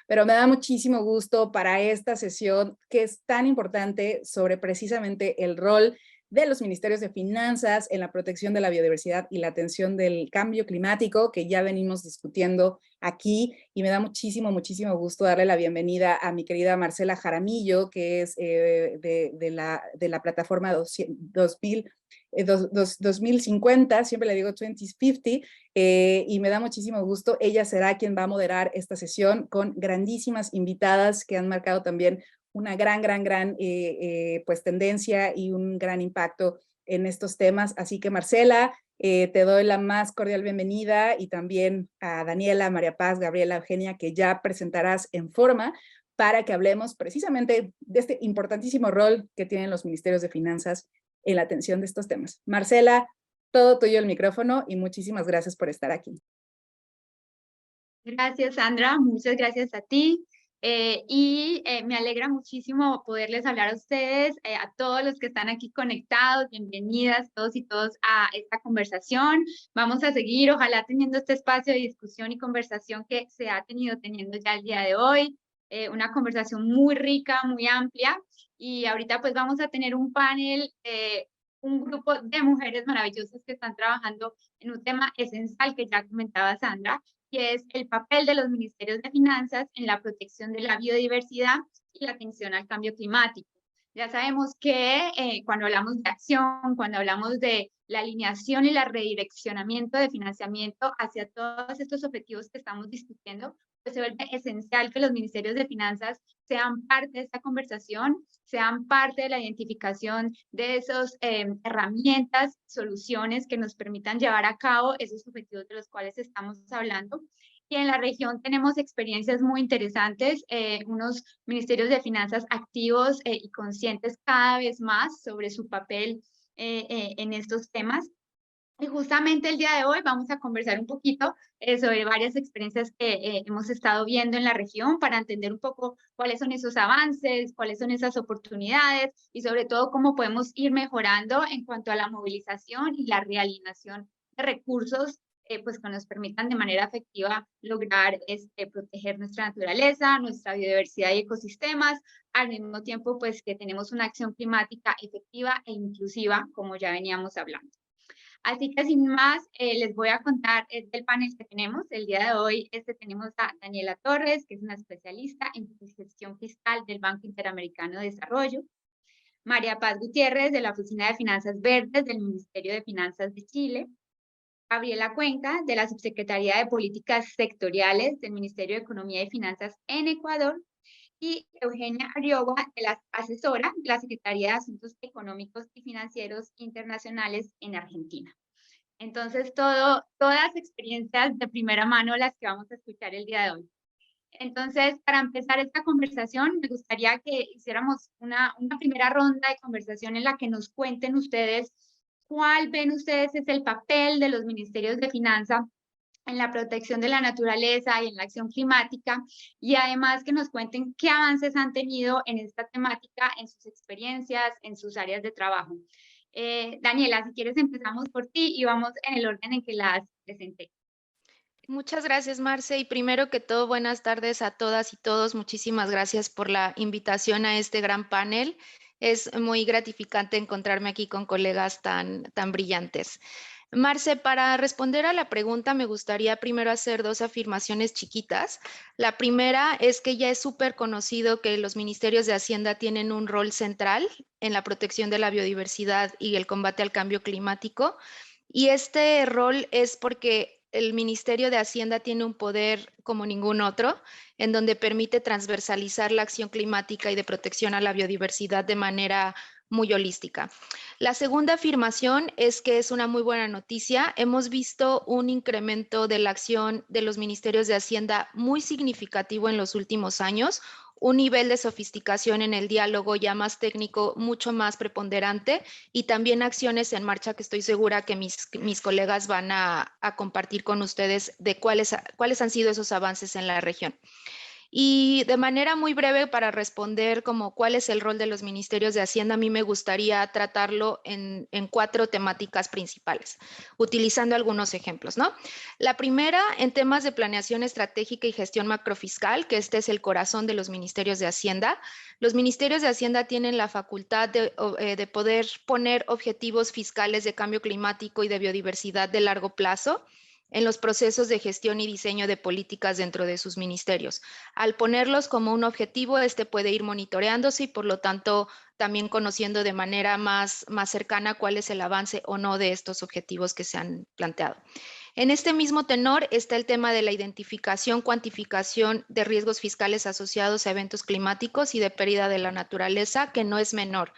pero me da muchísimo gusto para esta sesión que es tan importante sobre precisamente el rol de los ministerios de finanzas en la protección de la biodiversidad y la atención del cambio climático, que ya venimos discutiendo aquí, y me da muchísimo gusto darle la bienvenida a mi querida Marcela Jaramillo, que es de la plataforma 2050, siempre le digo 2050, y me da muchísimo gusto. Ella será quien va a moderar esta sesión con grandísimas invitadas que han marcado también una gran pues tendencia y un gran impacto en estos temas. Así que Marcela, te doy la más cordial bienvenida, y también a Daniela, María Paz, Gabriela, Eugenia, que ya presentarás en forma para que hablemos precisamente de este importantísimo rol que tienen los ministerios de finanzas en la atención de estos temas. Marcela, todo tuyo el micrófono y muchísimas gracias por estar aquí. Gracias, Sandra. Muchas gracias a ti. Me alegra muchísimo poderles hablar a ustedes, a todos los que están aquí conectados. Bienvenidas todos y todos a esta conversación. Vamos a seguir, ojalá, teniendo este espacio de discusión y conversación que se ha teniendo ya el día de hoy. Una conversación muy rica, muy amplia. Y ahorita pues vamos a tener un panel, un grupo de mujeres maravillosas que están trabajando en un tema esencial que ya comentaba Sandra, que es el papel de los ministerios de finanzas en la protección de la biodiversidad y la atención al cambio climático. Ya sabemos que cuando hablamos de acción, cuando hablamos de la alineación y el redireccionamiento de financiamiento hacia todos estos objetivos que estamos discutiendo, pues se vuelve esencial que los ministerios de finanzas sean parte de esta conversación, sean parte de la identificación de esas herramientas, soluciones que nos permitan llevar a cabo esos objetivos de los cuales estamos hablando. Y en la región tenemos experiencias muy interesantes, unos ministerios de finanzas activos y conscientes cada vez más sobre su papel en estos temas. Y justamente el día de hoy vamos a conversar un poquito sobre varias experiencias que hemos estado viendo en la región para entender un poco cuáles son esos avances, cuáles son esas oportunidades y sobre todo cómo podemos ir mejorando en cuanto a la movilización y la realimentación de recursos pues que nos permitan de manera efectiva lograr proteger nuestra naturaleza, nuestra biodiversidad y ecosistemas, al mismo tiempo pues que tenemos una acción climática efectiva e inclusiva, como ya veníamos hablando. Así que sin más, les voy a contar del panel que tenemos. El día de hoy tenemos a Daniela Torres, que es una especialista en gestión fiscal del Banco Interamericano de Desarrollo. María Paz Gutiérrez, de la Oficina de Finanzas Verdes del Ministerio de Finanzas de Chile. Gabriela Cuenca, de la Subsecretaría de Políticas Sectoriales del Ministerio de Economía y Finanzas en Ecuador. Y Eugenia Ariogua, de la asesora de la Secretaría de Asuntos Económicos y Financieros Internacionales en Argentina. Entonces, todas experiencias de primera mano las que vamos a escuchar el día de hoy. Entonces, para empezar esta conversación, me gustaría que hiciéramos una primera ronda de conversación en la que nos cuenten ustedes cuál ven ustedes es el papel de los ministerios de finanzas en la protección de la naturaleza y en la acción climática, y además que nos cuenten qué avances han tenido en esta temática, en sus experiencias, en sus áreas de trabajo. Daniela, si quieres empezamos por ti y vamos en el orden en que las presenté. Muchas gracias, Marce. Y primero que todo, buenas tardes a todas y todos. Muchísimas gracias por la invitación a este gran panel. Es muy gratificante encontrarme aquí con colegas tan brillantes. Marce, para responder a la pregunta, me gustaría primero hacer dos afirmaciones chiquitas. La primera es que ya es súper conocido que los ministerios de Hacienda tienen un rol central en la protección de la biodiversidad y el combate al cambio climático. Y este rol es porque el Ministerio de Hacienda tiene un poder como ningún otro, en donde permite transversalizar la acción climática y de protección a la biodiversidad de manera muy holística. La segunda afirmación es que es una muy buena noticia. Hemos visto un incremento de la acción de los ministerios de Hacienda muy significativo en los últimos años, un nivel de sofisticación en el diálogo ya más técnico, mucho más preponderante, y también acciones en marcha que estoy segura que mis colegas van a compartir con ustedes de cuáles han sido esos avances en la región. Y de manera muy breve para responder como cuál es el rol de los ministerios de Hacienda, a mí me gustaría tratarlo en 4 temáticas principales, utilizando algunos ejemplos, ¿no? La primera, en temas de planeación estratégica y gestión macrofiscal, que este es el corazón de los ministerios de Hacienda. Los ministerios de Hacienda tienen la facultad de poder poner objetivos fiscales de cambio climático y de biodiversidad de largo plazo en los procesos de gestión y diseño de políticas dentro de sus ministerios. Al ponerlos como un objetivo, este puede ir monitoreándose y por lo tanto también conociendo de manera más cercana cuál es el avance o no de estos objetivos que se han planteado. En este mismo tenor está el tema de la identificación, cuantificación de riesgos fiscales asociados a eventos climáticos y de pérdida de la naturaleza, que no es menor.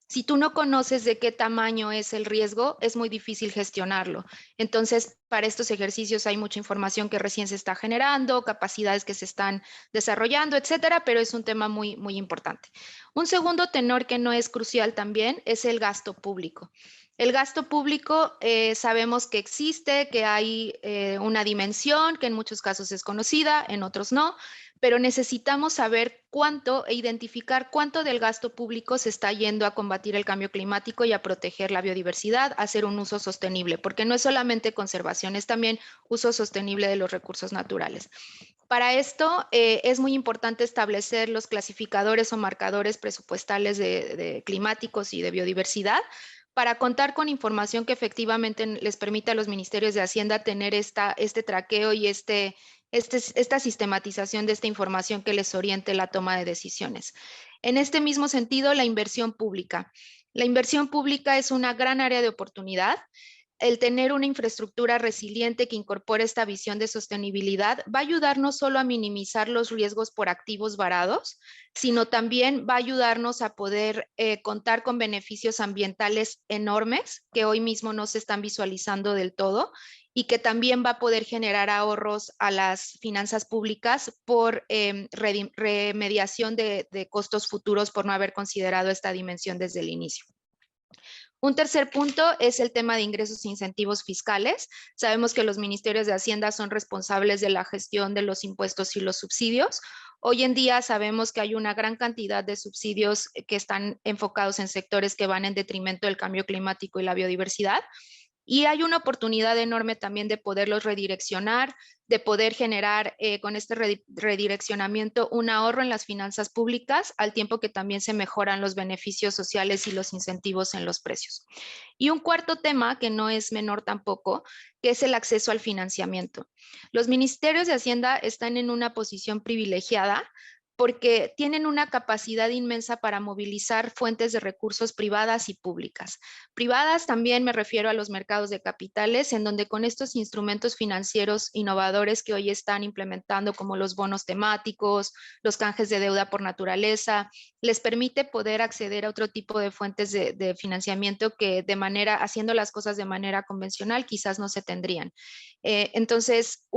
Si tú no conoces de qué tamaño es el riesgo, es muy difícil gestionarlo. Entonces, para estos ejercicios hay mucha información que recién se está generando, capacidades que se están desarrollando, etcétera, pero es un tema muy, muy importante. Un segundo tenor que no es crucial también es el gasto público. El gasto público sabemos que existe, que hay una dimensión que en muchos casos es conocida, en otros no, pero necesitamos saber cuánto e identificar cuánto del gasto público se está yendo a combatir el cambio climático y a proteger la biodiversidad, a hacer un uso sostenible, porque no es solamente conservación, es también uso sostenible de los recursos naturales. Para esto es muy importante establecer los clasificadores o marcadores presupuestales de climáticos y de biodiversidad para contar con información que efectivamente les permita a los ministerios de Hacienda tener este traqueo y esta sistematización de esta información que les oriente la toma de decisiones. En este mismo sentido, la inversión pública. La inversión pública es una gran área de oportunidad. El tener una infraestructura resiliente que incorpore esta visión de sostenibilidad va a ayudar no solo a minimizar los riesgos por activos varados, sino también va a ayudarnos a poder contar con beneficios ambientales enormes que hoy mismo no se están visualizando del todo y que también va a poder generar ahorros a las finanzas públicas por remediación de costos futuros por no haber considerado esta dimensión desde el inicio. Un tercer punto es el tema de ingresos e incentivos fiscales. Sabemos que los ministerios de Hacienda son responsables de la gestión de los impuestos y los subsidios. Hoy en día sabemos que hay una gran cantidad de subsidios que están enfocados en sectores que van en detrimento del cambio climático y la biodiversidad. Y hay una oportunidad enorme también de poderlos redireccionar, de poder generar con este redireccionamiento un ahorro en las finanzas públicas, al tiempo que también se mejoran los beneficios sociales y los incentivos en los precios. Y un cuarto tema, que no es menor tampoco, que es el acceso al financiamiento. Los ministerios de Hacienda están en una posición privilegiada porque tienen una capacidad inmensa para movilizar fuentes de recursos privadas y públicas. Privadas también me refiero a los mercados de capitales, en donde con estos instrumentos financieros innovadores que hoy están implementando, como los bonos temáticos, los canjes de deuda por naturaleza, les permite poder acceder a otro tipo de fuentes de financiamiento que haciendo las cosas de manera convencional, quizás no se tendrían. Entonces,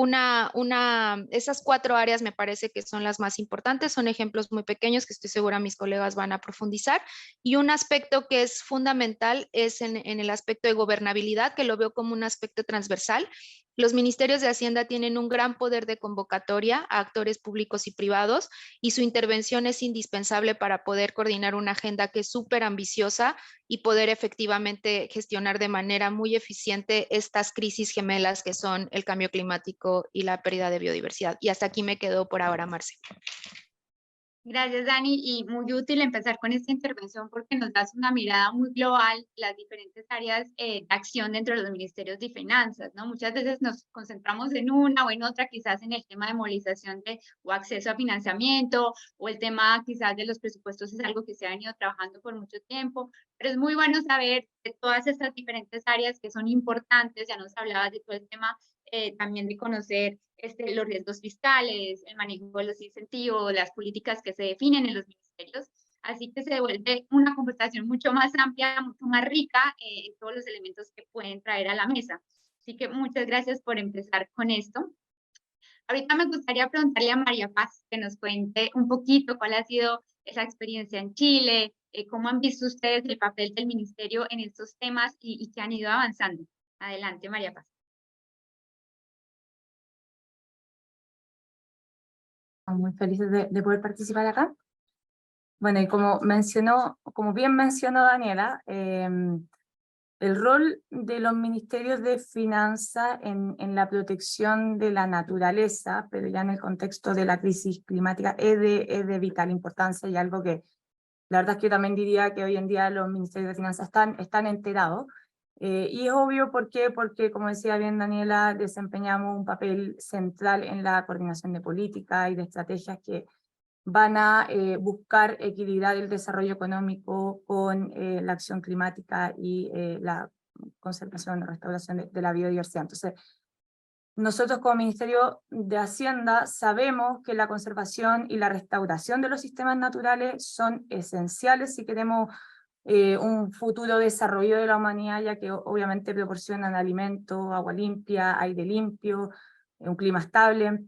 esas 4 áreas me parece que son las más importantes, son ejemplos muy pequeños que estoy segura mis colegas van a profundizar. Y un aspecto que es fundamental es en el aspecto de gobernabilidad, que lo veo como un aspecto transversal. Los ministerios de Hacienda tienen un gran poder de convocatoria a actores públicos y privados y su intervención es indispensable para poder coordinar una agenda que es súper ambiciosa y poder efectivamente gestionar de manera muy eficiente estas crisis gemelas que son el cambio climático y la pérdida de biodiversidad. Y hasta aquí me quedo por ahora, Marce. Gracias, Dani, y muy útil empezar con esta intervención porque nos das una mirada muy global de las diferentes áreas de acción dentro de los ministerios de finanzas, ¿no? Muchas veces nos concentramos en una o en otra, quizás en el tema de movilización o acceso a financiamiento, o el tema quizás de los presupuestos es algo que se ha venido trabajando por mucho tiempo, pero es muy bueno saber de todas estas diferentes áreas que son importantes. Ya nos hablabas de todo el tema también de conocer los riesgos fiscales, el manejo de los incentivos, las políticas que se definen en los ministerios. Así que se vuelve una conversación mucho más amplia, mucho más rica en todos los elementos que pueden traer a la mesa. Así que muchas gracias por empezar con esto. Ahorita me gustaría preguntarle a María Paz que nos cuente un poquito cuál ha sido esa experiencia en Chile, cómo han visto ustedes el papel del ministerio en estos temas y qué han ido avanzando. Adelante, María Paz. Muy felices de poder participar acá. Bueno, y como bien mencionó Daniela, el rol de los ministerios de finanzas en la protección de la naturaleza, pero ya en el contexto de la crisis climática, es de vital importancia, y algo que la verdad es que yo también diría que hoy en día los ministerios de finanzas están enterados. Y es obvio porque, como decía bien Daniela, desempeñamos un papel central en la coordinación de políticas y de estrategias que van a buscar equilibrar el desarrollo económico con la acción climática y la conservación y restauración de la biodiversidad. Entonces, nosotros como Ministerio de Hacienda sabemos que la conservación y la restauración de los sistemas naturales son esenciales si queremos un futuro desarrollo de la humanidad, ya que obviamente proporcionan alimento, agua limpia, aire limpio, un clima estable.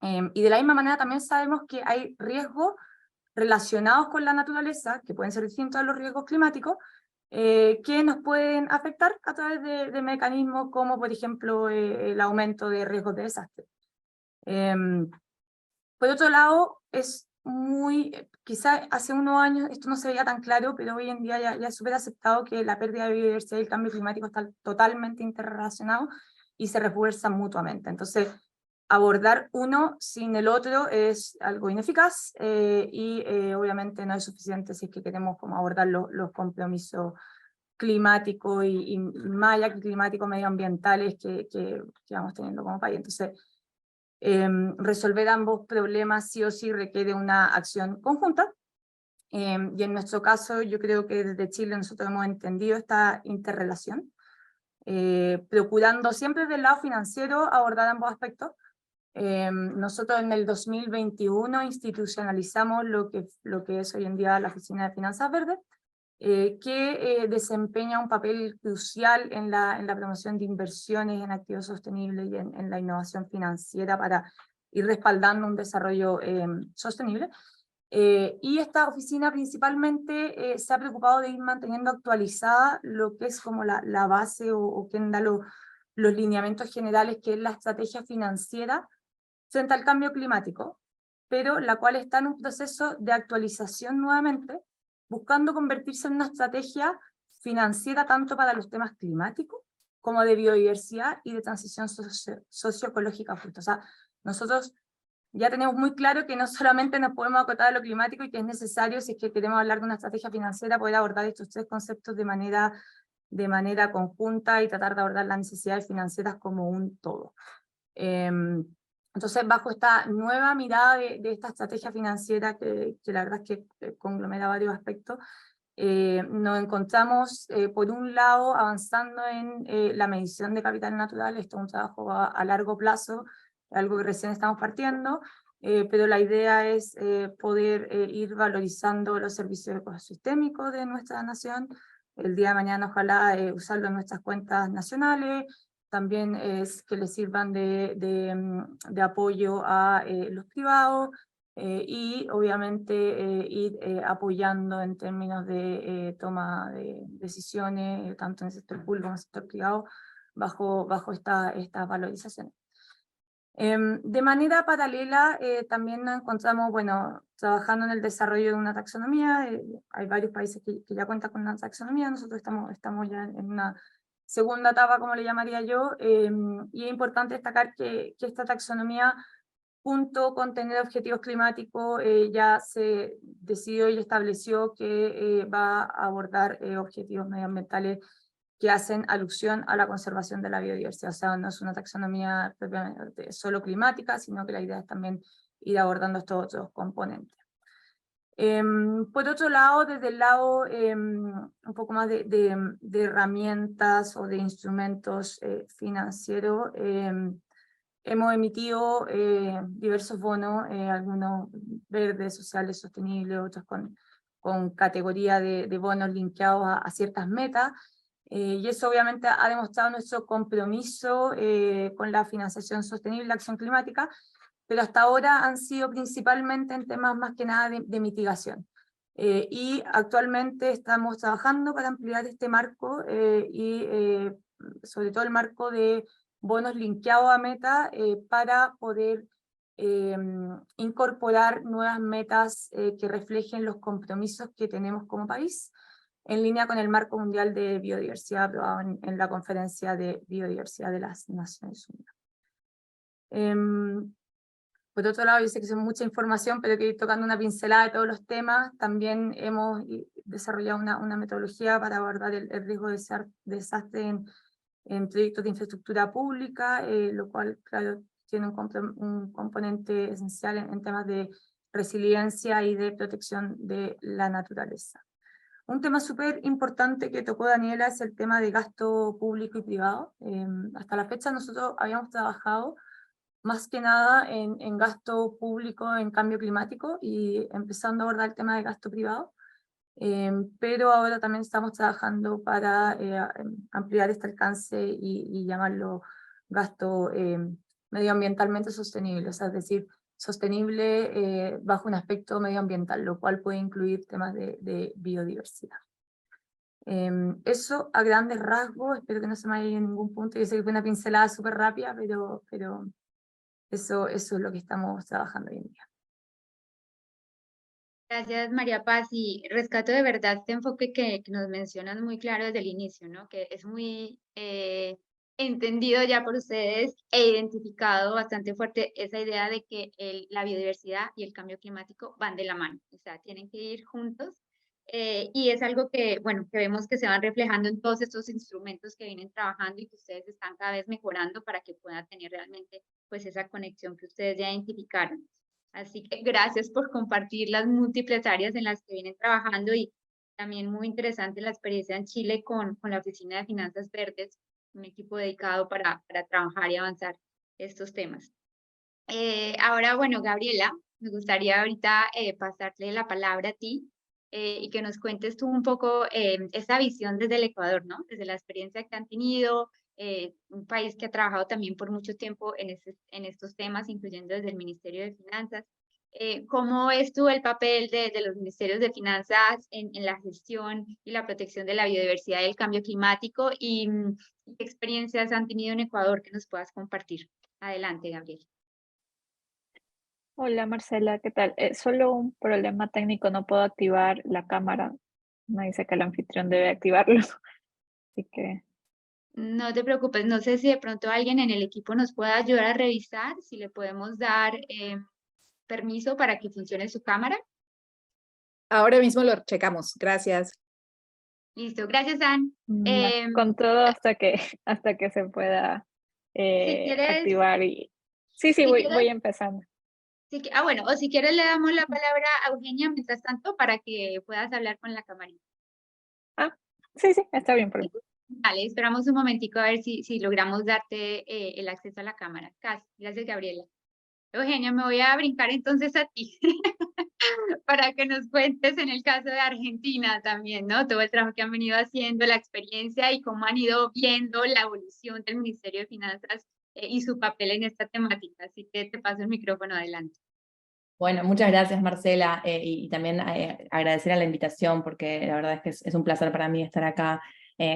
Y de la misma manera también sabemos que hay riesgos relacionados con la naturaleza, que pueden ser distintos a los riesgos climáticos, que nos pueden afectar a través de mecanismos como, por ejemplo, el aumento de riesgos de desastre. Por otro lado, es quizá hace unos años esto no se veía tan claro, pero hoy en día ya es súper aceptado que la pérdida de biodiversidad y el cambio climático están totalmente interrelacionados y se refuerzan mutuamente. Entonces, abordar uno sin el otro es algo ineficaz y obviamente no es suficiente si es que queremos como abordar los compromisos climáticos y más allá que climáticos medioambientales que vamos teniendo como país. Entonces, resolver ambos problemas sí o sí requiere una acción conjunta. Y en nuestro caso, yo creo que desde Chile nosotros hemos entendido esta interrelación, procurando siempre del lado financiero abordar ambos aspectos. Nosotros en el 2021 institucionalizamos lo que es hoy en día la Oficina de Finanzas Verdes, que desempeña un papel crucial en la promoción de inversiones en activos sostenibles y en la innovación financiera para ir respaldando un desarrollo sostenible. Y esta oficina principalmente se ha preocupado de ir manteniendo actualizada lo que es como la base o quien da los lineamientos generales, que es la estrategia financiera frente al cambio climático, pero la cual está en un proceso de actualización nuevamente, buscando convertirse en una estrategia financiera tanto para los temas climáticos como de biodiversidad y de transición socioecológica justa. O sea, nosotros ya tenemos muy claro que no solamente nos podemos acotar a lo climático y que es necesario, si es que queremos hablar de una estrategia financiera, poder abordar estos tres conceptos de manera conjunta y tratar de abordar las necesidades financieras como un todo. Entonces, bajo esta nueva mirada de esta estrategia financiera, que la verdad es que conglomera varios aspectos, nos encontramos, por un lado, avanzando en la medición de capital natural. Esto es un trabajo a largo plazo, algo que recién estamos partiendo, pero la idea es poder ir valorizando los servicios ecosistémicos de nuestra nación. El día de mañana, ojalá, usarlo en nuestras cuentas nacionales. También es que les sirvan de apoyo a los privados, y obviamente ir apoyando en términos de toma de decisiones, tanto en el sector público como en el sector privado, bajo estas valorizaciones. De manera paralela, también nos encontramos, bueno, trabajando en el desarrollo de una taxonomía. Hay varios países que ya cuentan con una taxonomía. Nosotros estamos ya en una segunda etapa, como le llamaría yo, y es importante destacar que esta taxonomía, junto con tener objetivos climáticos, ya se decidió y estableció que va a abordar objetivos medioambientales que hacen alusión a la conservación de la biodiversidad. O sea, no es una taxonomía propiamente solo climática, sino que la idea es también ir abordando estos otros componentes. Por otro lado, desde el lado un poco más de herramientas o de instrumentos financieros, hemos emitido diversos bonos, algunos verdes, sociales, sostenibles, otros con categoría de bonos linkeados a ciertas metas, y eso obviamente ha demostrado nuestro compromiso con la financiación sostenible y la acción climática, pero hasta ahora han sido principalmente en temas más que nada de mitigación. Y actualmente estamos trabajando para ampliar este marco y sobre todo el marco de bonos linkeados a meta para poder incorporar nuevas metas que reflejen los compromisos que tenemos como país, en línea con el Marco Mundial de Biodiversidad aprobado en la Conferencia de Biodiversidad de las Naciones Unidas. Por otro lado, yo sé que es mucha información, pero que ir tocando una pincelada de todos los temas. También hemos desarrollado una metodología para abordar el riesgo de desastre en proyectos de infraestructura pública, lo cual, claro, tiene un componente esencial en temas de resiliencia y de protección de la naturaleza. Un tema súper importante que tocó Daniela es el tema de gasto público y privado. Hasta la fecha nosotros habíamos trabajado más que nada en gasto público en cambio climático y empezando a abordar el tema de gasto privado, pero ahora también estamos trabajando para ampliar este alcance y llamarlo gasto medioambientalmente sostenible, o sea, es decir, sostenible bajo un aspecto medioambiental, lo cual puede incluir temas de biodiversidad. Eso a grandes rasgos, espero que no se me vaya en ningún punto, yo sé que fue una pincelada súper rápida, pero eso es lo que estamos trabajando hoy en día. Gracias, María Paz, y rescato de verdad este enfoque que nos mencionas muy claro desde el inicio, ¿no? Que es muy entendido ya por ustedes e identificado bastante fuerte esa idea de que la biodiversidad y el cambio climático van de la mano, o sea, tienen que ir juntos, y es algo que, bueno, que vemos que se van reflejando en todos estos instrumentos que vienen trabajando y que ustedes están cada vez mejorando para que puedan tener realmente, pues, esa conexión que ustedes ya identificaron. Así que gracias por compartir las múltiples áreas en las que vienen trabajando y también muy interesante la experiencia en Chile con la Oficina de Finanzas Verdes, un equipo dedicado para trabajar y avanzar estos temas. Ahora, bueno, Gabriela, me gustaría ahorita pasarle la palabra a ti y que nos cuentes tú un poco esa visión desde el Ecuador, ¿no? Desde la experiencia que han tenido, un país que ha trabajado también por mucho tiempo en estos temas, incluyendo desde el Ministerio de Finanzas. ¿Cómo es tú el papel de los ministerios de finanzas en la gestión y la protección de la biodiversidad y el cambio climático? ¿Y qué experiencias han tenido en Ecuador que nos puedas compartir? Adelante, Gabriel. Hola Marcela, ¿qué tal? Solo un problema técnico, no puedo activar la cámara. Me dice que el anfitrión debe activarlo, así que... No te preocupes, no sé si de pronto alguien en el equipo nos pueda ayudar a revisar, si le podemos dar permiso para que funcione su cámara. Ahora mismo lo checamos, gracias. Listo, gracias, Ann. con todo hasta que se pueda Si quieres, activar. Sí, si voy quieres, empezando. bueno, o si quieres le damos la palabra a Eugenia mientras tanto para que puedas hablar con la cámara. Ah, sí, está bien por mí. Vale, esperamos un momentico a ver si logramos darte el acceso a la cámara. Gracias, Gabriela. Eugenia, me voy a brincar entonces a ti para que nos cuentes en el caso de Argentina también, ¿no? Todo el trabajo que han venido haciendo, la experiencia y cómo han ido viendo la evolución del Ministerio de Finanzas y su papel en esta temática. Así que te paso el micrófono, adelante. Bueno, muchas gracias Marcela y también agradecer a la invitación porque la verdad es que es un placer para mí estar acá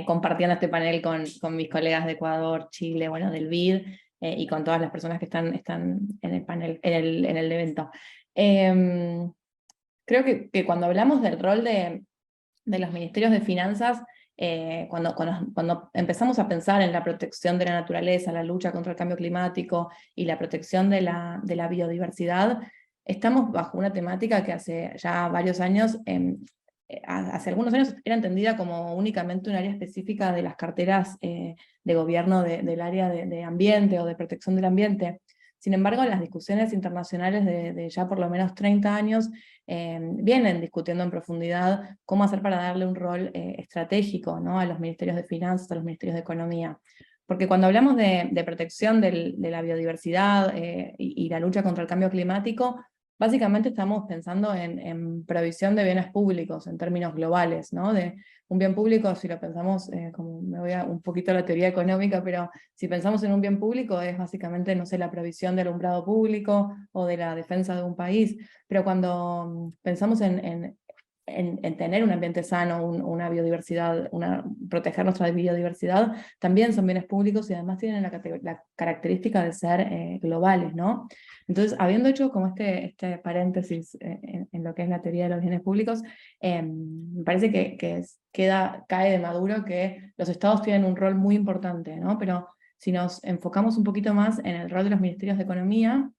compartiendo este panel con mis colegas de Ecuador, Chile, bueno, del BID y con todas las personas que están en el panel, en el evento. Creo que cuando hablamos del rol de los ministerios de finanzas, cuando empezamos a pensar en la protección de la naturaleza, la lucha contra el cambio climático y la protección de la biodiversidad, estamos bajo una temática que hace ya varios años, hace algunos años era entendida como únicamente un área específica de las carteras de gobierno del área de ambiente o de protección del ambiente. Sin embargo, las discusiones internacionales de ya por lo menos 30 años vienen discutiendo en profundidad cómo hacer para darle un rol estratégico, ¿no?, a los ministerios de finanzas, a los ministerios de economía. Porque cuando hablamos de protección de la biodiversidad y la lucha contra el cambio climático, básicamente estamos pensando en provisión de bienes públicos en términos globales, ¿no? De un bien público, si lo pensamos, como me voy a un poquito a la teoría económica, pero si pensamos en un bien público es básicamente, no sé, la provisión de alumbrado público o de la defensa de un país, pero cuando pensamos en en tener un ambiente sano, una biodiversidad, proteger nuestra biodiversidad, también son bienes públicos y además tienen la característica de ser globales, ¿no? Entonces, habiendo hecho como este paréntesis en lo que es la teoría de los bienes públicos, me parece que cae de maduro que los estados tienen un rol muy importante, ¿no? Pero si nos enfocamos un poquito más en el rol de los ministerios de economía,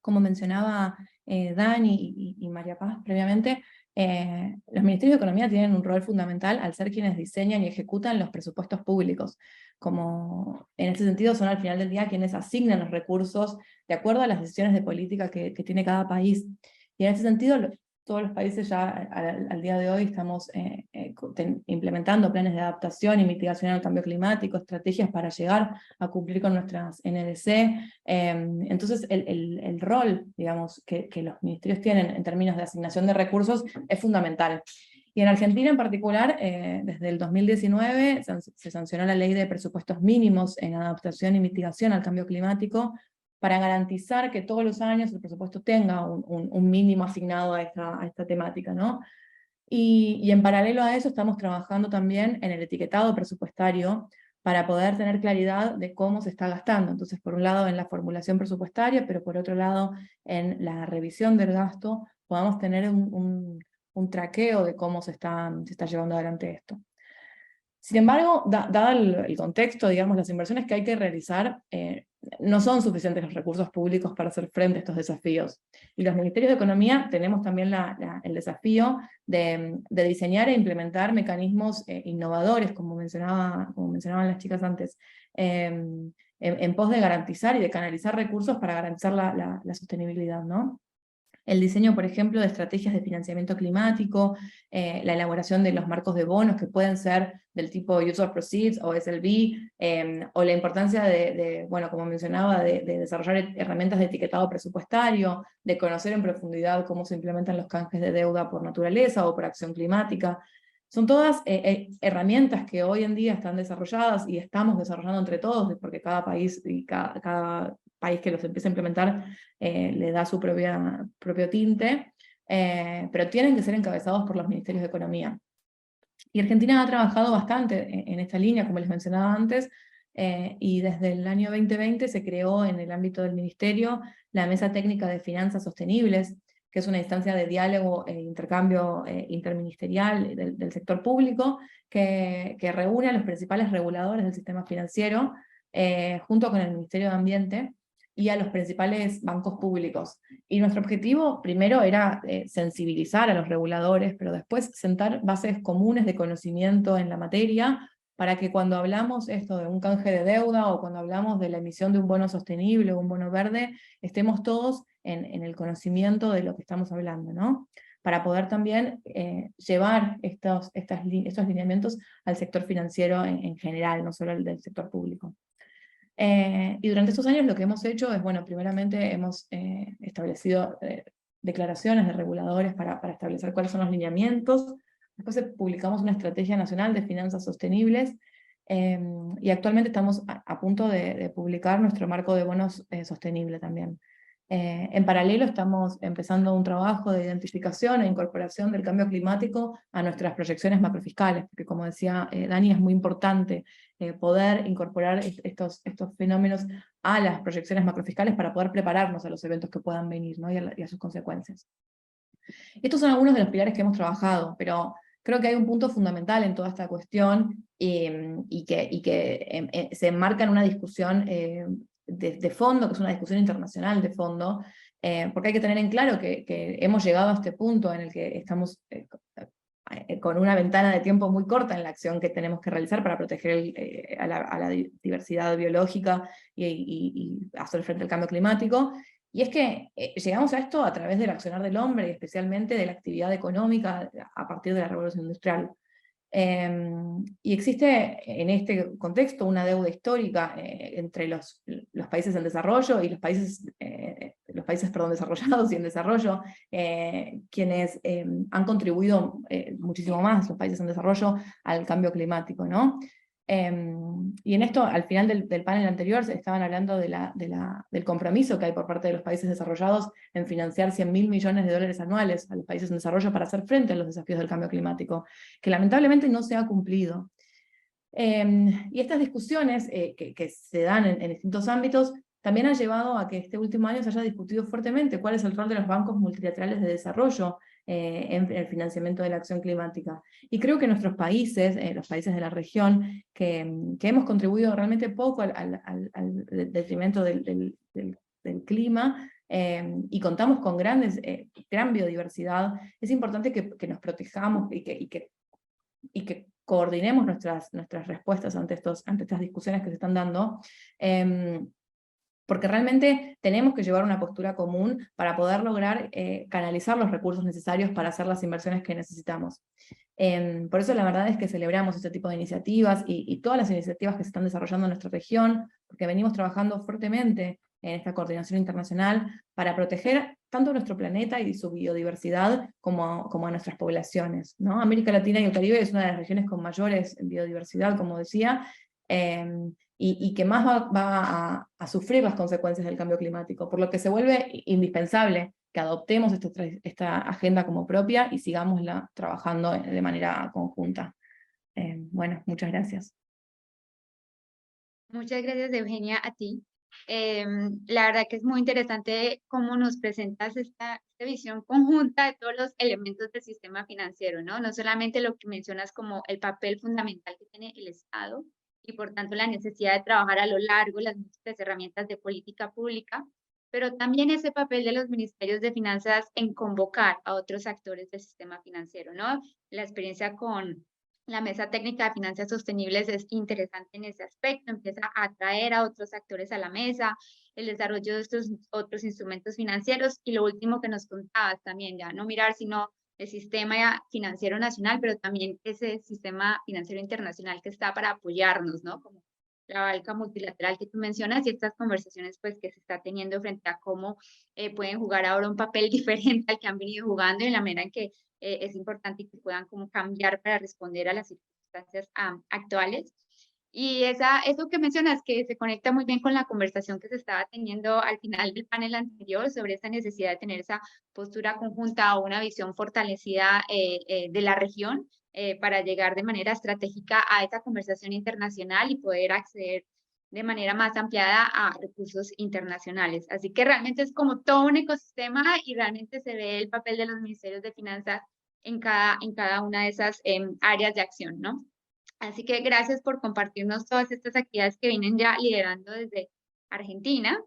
como mencionaba Dani y María Paz previamente, los ministerios de economía tienen un rol fundamental al ser quienes diseñan y ejecutan los presupuestos públicos. Como en ese sentido son al final del día quienes asignan los recursos de acuerdo a las decisiones de política que tiene cada país. Y en ese sentido, todos los países ya al día de hoy estamos implementando planes de adaptación y mitigación al cambio climático, estrategias para llegar a cumplir con nuestras NDC. Entonces el rol, digamos, que los ministerios tienen en términos de asignación de recursos es fundamental. Y en Argentina en particular, desde el 2019 se sancionó la ley de presupuestos mínimos en adaptación y mitigación al cambio climático, para garantizar que todos los años el presupuesto tenga un mínimo asignado a esta temática, ¿no? Y en paralelo a eso estamos trabajando también en el etiquetado presupuestario para poder tener claridad de cómo se está gastando. Entonces, por un lado en la formulación presupuestaria, pero por otro lado en la revisión del gasto, podamos tener un traqueo de cómo se está llevando adelante esto. Sin embargo, dado el contexto, digamos, las inversiones que hay que realizar, no son suficientes los recursos públicos para hacer frente a estos desafíos. Y los ministerios de Economía tenemos también el desafío de diseñar e implementar mecanismos innovadores, como mencionaban las chicas antes, en pos de garantizar y de canalizar recursos para garantizar la sostenibilidad, ¿no? El diseño, por ejemplo, de estrategias de financiamiento climático, la elaboración de los marcos de bonos que pueden ser del tipo Use of Proceeds o SLB, o la importancia bueno, como mencionaba, de desarrollar herramientas de etiquetado presupuestario, de conocer en profundidad cómo se implementan los canjes de deuda por naturaleza o por acción climática. Son todas herramientas que hoy en día están desarrolladas y estamos desarrollando entre todos, porque cada país y cada país que los empieza a implementar le da su propio tinte, pero tienen que ser encabezados por los ministerios de Economía. Y Argentina ha trabajado bastante en esta línea, como les mencionaba antes, y desde el año 2020 se creó en el ámbito del ministerio la Mesa Técnica de Finanzas Sostenibles, que es una instancia de diálogo e intercambio interministerial del sector público, que reúne a los principales reguladores del sistema financiero, junto con el Ministerio de Ambiente, y a los principales bancos públicos. Y nuestro objetivo primero era sensibilizar a los reguladores, pero después sentar bases comunes de conocimiento en la materia, para que cuando hablamos esto de un canje de deuda, o cuando hablamos de la emisión de un bono sostenible o un bono verde, estemos todos en el conocimiento de lo que estamos hablando, ¿no? Para poder también llevar estos lineamientos al sector financiero en general, no solo el del sector público. Y durante estos años lo que hemos hecho es, bueno, primeramente hemos establecido declaraciones de reguladores para establecer cuáles son los lineamientos. Después publicamos una estrategia nacional de finanzas sostenibles, y actualmente estamos a punto de publicar nuestro marco de bonos sostenible también. En paralelo estamos empezando un trabajo de identificación e incorporación del cambio climático a nuestras proyecciones macrofiscales, porque como decía Dani, es muy importante poder incorporar estos fenómenos a las proyecciones macrofiscales para poder prepararnos a los eventos que puedan venir, ¿no? y a sus consecuencias. Estos son algunos de los pilares que hemos trabajado, pero creo que hay un punto fundamental en toda esta cuestión, y que se enmarca en una discusión de fondo, que es una discusión internacional de fondo, porque hay que tener en claro que hemos llegado a este punto en el que estamos con una ventana de tiempo muy corta en la acción que tenemos que realizar para proteger a la diversidad biológica y hacer frente al cambio climático. Y es que llegamos a esto a través del accionar del hombre, y especialmente de la actividad económica a partir de la revolución industrial. Y existe en este contexto una deuda histórica entre los países en desarrollo y los países desarrollados y en desarrollo, quienes han contribuido muchísimo más, los países en desarrollo, al cambio climático, ¿no? Y en esto, al final del panel anterior, estaban hablando del compromiso que hay por parte de los países desarrollados en financiar $100.000 millones anuales a los países en desarrollo para hacer frente a los desafíos del cambio climático, que lamentablemente no se ha cumplido. Y estas discusiones que se dan en distintos ámbitos también han llevado a que este último año se haya discutido fuertemente cuál es el rol de los bancos multilaterales de desarrollo en el financiamiento de la acción climática. Y creo que nuestros países, los países de la región, que hemos contribuido realmente poco al detrimento del clima, y contamos con gran biodiversidad, es importante que nos protejamos y que coordinemos nuestras respuestas ante estas discusiones que se están dando, porque realmente tenemos que llevar una postura común para poder lograr canalizar los recursos necesarios para hacer las inversiones que necesitamos. Por eso la verdad es que celebramos este tipo de iniciativas y todas las iniciativas que se están desarrollando en nuestra región, porque venimos trabajando fuertemente en esta coordinación internacional para proteger tanto nuestro planeta y su biodiversidad como a nuestras poblaciones, ¿no? América Latina y el Caribe es una de las regiones con mayores biodiversidad, como decía, y que más va a sufrir las consecuencias del cambio climático, por lo que se vuelve indispensable que adoptemos esta agenda como propia y sigámosla trabajando de manera conjunta. Bueno, muchas gracias. Muchas gracias, Eugenia, a ti. La verdad que es muy interesante cómo nos presentas esta visión conjunta de todos los elementos del sistema financiero, ¿no? No solamente lo que mencionas como el papel fundamental que tiene el Estado y por tanto la necesidad de trabajar a lo largo las múltiples herramientas de política pública, pero también ese papel de los ministerios de finanzas en convocar a otros actores del sistema financiero, ¿no? La experiencia con la Mesa Técnica de Finanzas Sostenibles es interesante en ese aspecto, empieza a atraer a otros actores a la mesa, el desarrollo de estos otros instrumentos financieros y lo último que nos contabas también, ya no mirar sino el sistema financiero nacional, pero también ese sistema financiero internacional que está para apoyarnos, ¿no? Como la banca multilateral que tú mencionas y estas conversaciones pues que se está teniendo frente a cómo pueden jugar ahora un papel diferente al que han venido jugando y en la manera en que es importante que puedan como cambiar para responder a las circunstancias actuales. Y eso que mencionas, que se conecta muy bien con la conversación que se estaba teniendo al final del panel anterior sobre esa necesidad de tener esa postura conjunta o una visión fortalecida de la región para llegar de manera estratégica a esa conversación internacional y poder acceder de manera más ampliada a recursos internacionales. Así que realmente es como todo un ecosistema y realmente se ve el papel de los ministerios de finanzas en cada una de esas áreas de acción, ¿no? Así que gracias por compartirnos todas estas actividades que vienen ya liderando desde Argentina.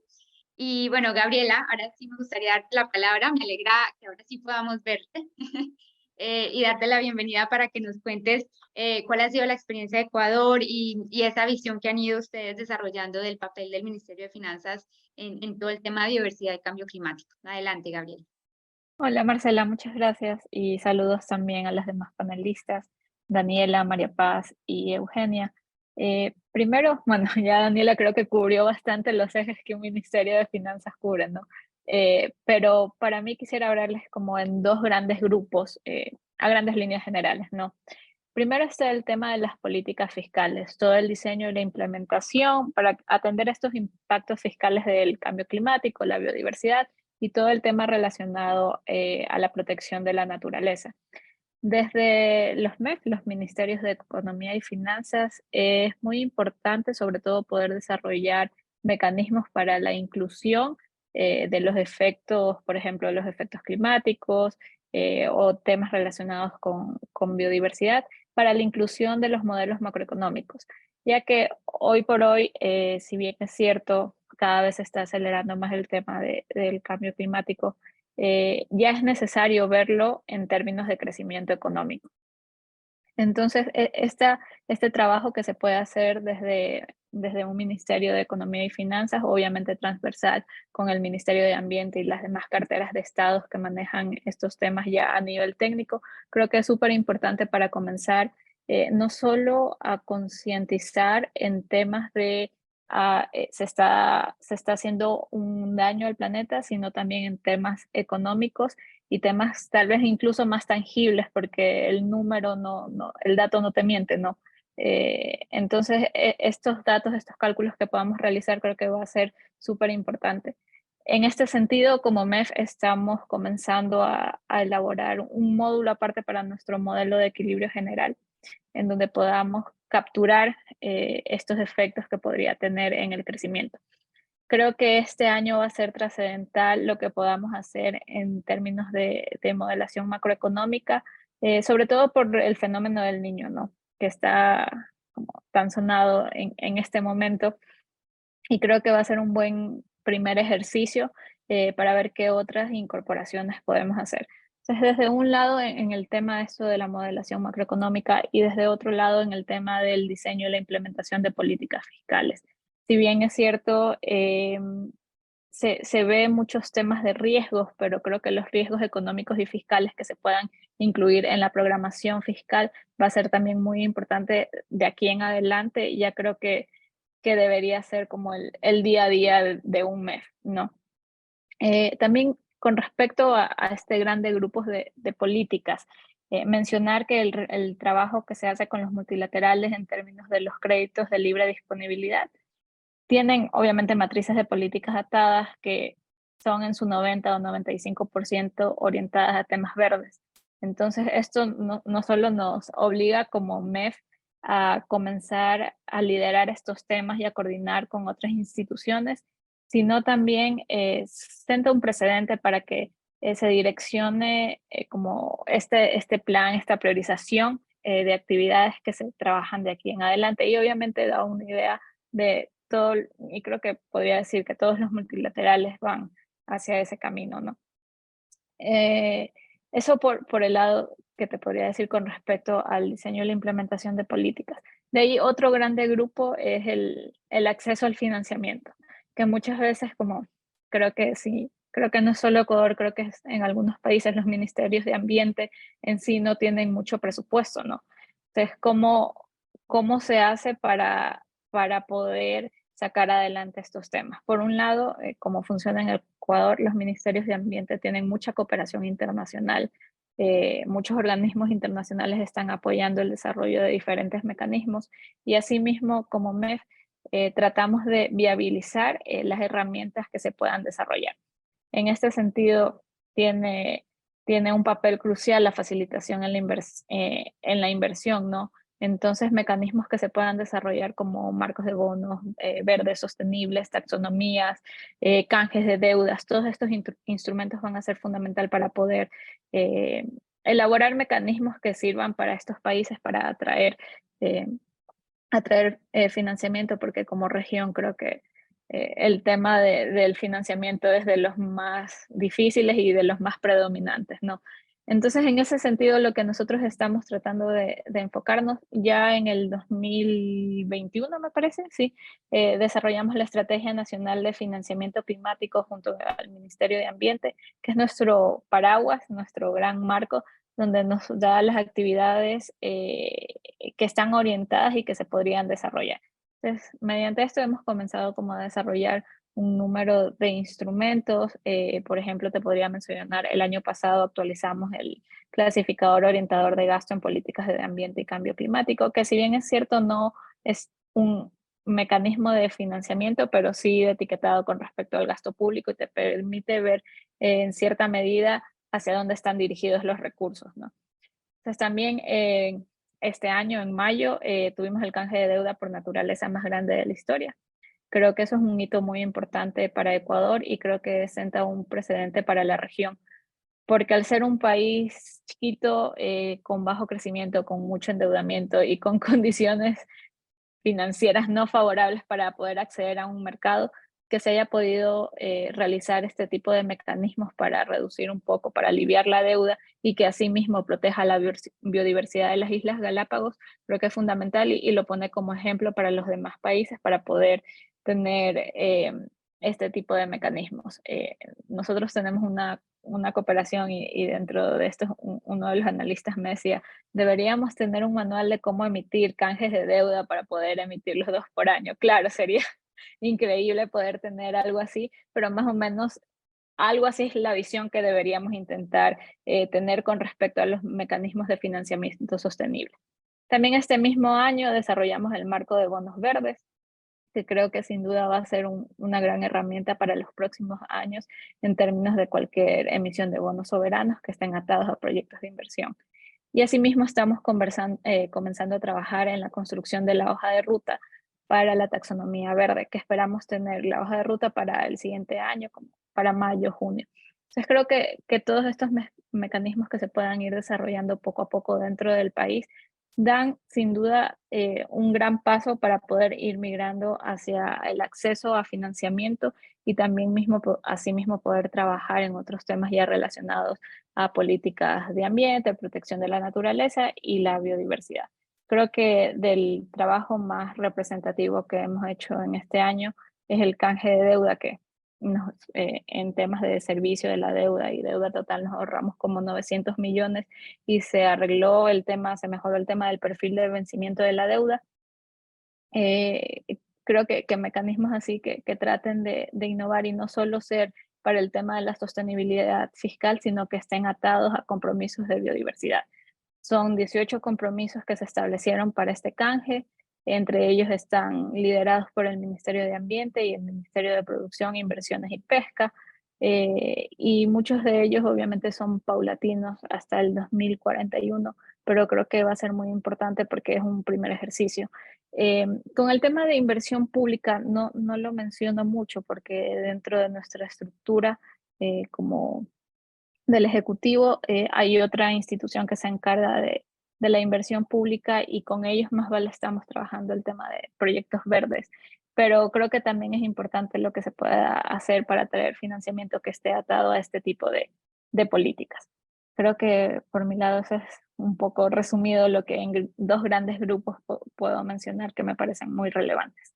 Y bueno, Gabriela, ahora sí me gustaría darte la palabra, me alegra que ahora sí podamos verte y darte la bienvenida para que nos cuentes cuál ha sido la experiencia de Ecuador y esa visión que han ido ustedes desarrollando del papel del Ministerio de Finanzas en todo el tema de biodiversidad y cambio climático. Adelante, Gabriela. Hola Marcela, muchas gracias y saludos también a las demás panelistas, Daniela, María Paz y Eugenia. Primero, bueno, ya Daniela creo que cubrió bastante los ejes que un Ministerio de Finanzas cubre, ¿no? Pero para mí quisiera hablarles como en dos grandes grupos, a grandes líneas generales, ¿no? Primero está el tema de las políticas fiscales, todo el diseño y la implementación para atender estos impactos fiscales del cambio climático, la biodiversidad y todo el tema relacionado a la protección de la naturaleza. Desde los MEF, los Ministerios de Economía y Finanzas, es muy importante sobre todo poder desarrollar mecanismos para la inclusión de los efectos, por ejemplo, los efectos climáticos o temas relacionados con biodiversidad para la inclusión de los modelos macroeconómicos, ya que hoy por hoy, si bien es cierto, cada vez se está acelerando más el tema del cambio climático, ya es necesario verlo en términos de crecimiento económico. Entonces, este trabajo que se puede hacer desde un Ministerio de Economía y Finanzas, obviamente transversal con el Ministerio de Ambiente y las demás carteras de estados que manejan estos temas ya a nivel técnico, creo que es súper importante para comenzar no solo a concientizar en temas de se está haciendo un daño al planeta, sino también en temas económicos y temas tal vez incluso más tangibles, porque el número el dato no te miente, ¿no? Entonces, estos datos, estos cálculos que podamos realizar, creo que va a ser súper importante. En este sentido, como MEF, estamos comenzando a elaborar un módulo aparte para nuestro modelo de equilibrio general, en donde podamos capturar estos efectos que podría tener en el crecimiento. Creo que este año va a ser trascendental lo que podamos hacer en términos de modelación macroeconómica, sobre todo por el fenómeno del niño, ¿no? Que está como tan sonado en este momento. Y creo que va a ser un buen primer ejercicio para ver qué otras incorporaciones podemos hacer. Entonces, desde un lado en el tema de esto de la modelación macroeconómica y desde otro lado en el tema del diseño y la implementación de políticas fiscales. Si bien es cierto, se ve muchos temas de riesgos, pero creo que los riesgos económicos y fiscales que se puedan incluir en la programación fiscal va a ser también muy importante de aquí en adelante. Ya creo que debería ser como el día a día de un MEF, ¿no? También con respecto a este grande grupos de políticas, mencionar que el trabajo que se hace con los multilaterales en términos de los créditos de libre disponibilidad tienen obviamente matrices de políticas atadas que son en su 90 o 95% orientadas a temas verdes. Entonces, esto no solo nos obliga como MEF a comenzar a liderar estos temas y a coordinar con otras instituciones, sino también senta un precedente para que se direccione como este plan, esta priorización de actividades que se trabajan de aquí en adelante. Y obviamente da una idea de todo, y creo que podría decir que todos los multilaterales van hacia ese camino, ¿no? Eso por el lado que te podría decir con respecto al diseño y la implementación de políticas. De ahí otro grande grupo es el acceso al financiamiento, que muchas veces como creo que sí, creo que no es solo Ecuador, creo que en algunos países los ministerios de ambiente en sí no tienen mucho presupuesto, ¿no? Entonces, ¿cómo se hace para poder sacar adelante estos temas? Por un lado, como funciona en Ecuador, los ministerios de ambiente tienen mucha cooperación internacional. Muchos organismos internacionales están apoyando el desarrollo de diferentes mecanismos y asimismo como MEF tratamos de viabilizar las herramientas que se puedan desarrollar. En este sentido, tiene un papel crucial la facilitación en la inversión, ¿no? Entonces, mecanismos que se puedan desarrollar como marcos de bonos verdes sostenibles, taxonomías, canjes de deudas, todos estos instrumentos van a ser fundamental para poder elaborar mecanismos que sirvan para estos países para atraer financiamiento, porque como región creo que el tema del financiamiento es de los más difíciles y de los más predominantes, ¿no? Entonces, en ese sentido, lo que nosotros estamos tratando de enfocarnos, ya en el 2021, me parece, sí, desarrollamos la Estrategia Nacional de Financiamiento Climático junto al Ministerio de Ambiente, que es nuestro paraguas, nuestro gran marco, donde nos da las actividades que están orientadas y que se podrían desarrollar. Entonces, mediante esto hemos comenzado como a desarrollar un número de instrumentos. Por ejemplo, te podría mencionar, el año pasado actualizamos el clasificador orientador de gasto en políticas de ambiente y cambio climático, que si bien es cierto no es un mecanismo de financiamiento, pero sí etiquetado con respecto al gasto público y te permite ver en cierta medida hacia dónde están dirigidos los recursos, ¿no? Entonces también este año, en mayo, tuvimos el canje de deuda por naturaleza más grande de la historia. Creo que eso es un hito muy importante para Ecuador y creo que senta un precedente para la región, porque al ser un país chiquito, con bajo crecimiento, con mucho endeudamiento y con condiciones financieras no favorables para poder acceder a un mercado, que se haya podido realizar este tipo de mecanismos para reducir un poco, para aliviar la deuda y que asimismo proteja la biodiversidad de las Islas Galápagos, creo que es fundamental y lo pone como ejemplo para los demás países para poder tener este tipo de mecanismos. Nosotros tenemos una cooperación y dentro de esto uno de los analistas me decía, deberíamos tener un manual de cómo emitir canjes de deuda para poder emitir los 2 por año. Claro, sería increíble poder tener algo así, pero más o menos algo así es la visión que deberíamos intentar tener con respecto a los mecanismos de financiamiento sostenible. También este mismo año desarrollamos el marco de bonos verdes, que creo que sin duda va a ser una gran herramienta para los próximos años en términos de cualquier emisión de bonos soberanos que estén atados a proyectos de inversión. Y asimismo estamos comenzando a trabajar en la construcción de la hoja de ruta para la taxonomía verde, que esperamos tener la hoja de ruta para el siguiente año, como para mayo, junio. Entonces creo que todos estos mecanismos que se puedan ir desarrollando poco a poco dentro del país dan sin duda un gran paso para poder ir migrando hacia el acceso a financiamiento y también asimismo poder trabajar en otros temas ya relacionados a políticas de ambiente, protección de la naturaleza y la biodiversidad. Creo que del trabajo más representativo que hemos hecho en este año es el canje de deuda que en temas de servicio de la deuda y deuda total nos ahorramos como 900 millones y se arregló el tema, se mejoró el tema del perfil de vencimiento de la deuda. Creo que mecanismos así que traten de innovar y no solo ser para el tema de la sostenibilidad fiscal, sino que estén atados a compromisos de biodiversidad. Son 18 compromisos que se establecieron para este canje. Entre ellos están liderados por el Ministerio de Ambiente y el Ministerio de Producción, Inversiones y Pesca. Y muchos de ellos obviamente son paulatinos hasta el 2041, pero creo que va a ser muy importante porque es un primer ejercicio. Con el tema de inversión pública no lo menciono mucho porque dentro de nuestra estructura como del Ejecutivo hay otra institución que se encarga de la inversión pública y con ellos más vale estamos trabajando el tema de proyectos verdes. Pero creo que también es importante lo que se pueda hacer para traer financiamiento que esté atado a este tipo de políticas. Creo que por mi lado eso es un poco resumido lo que en dos grandes grupos puedo mencionar que me parecen muy relevantes.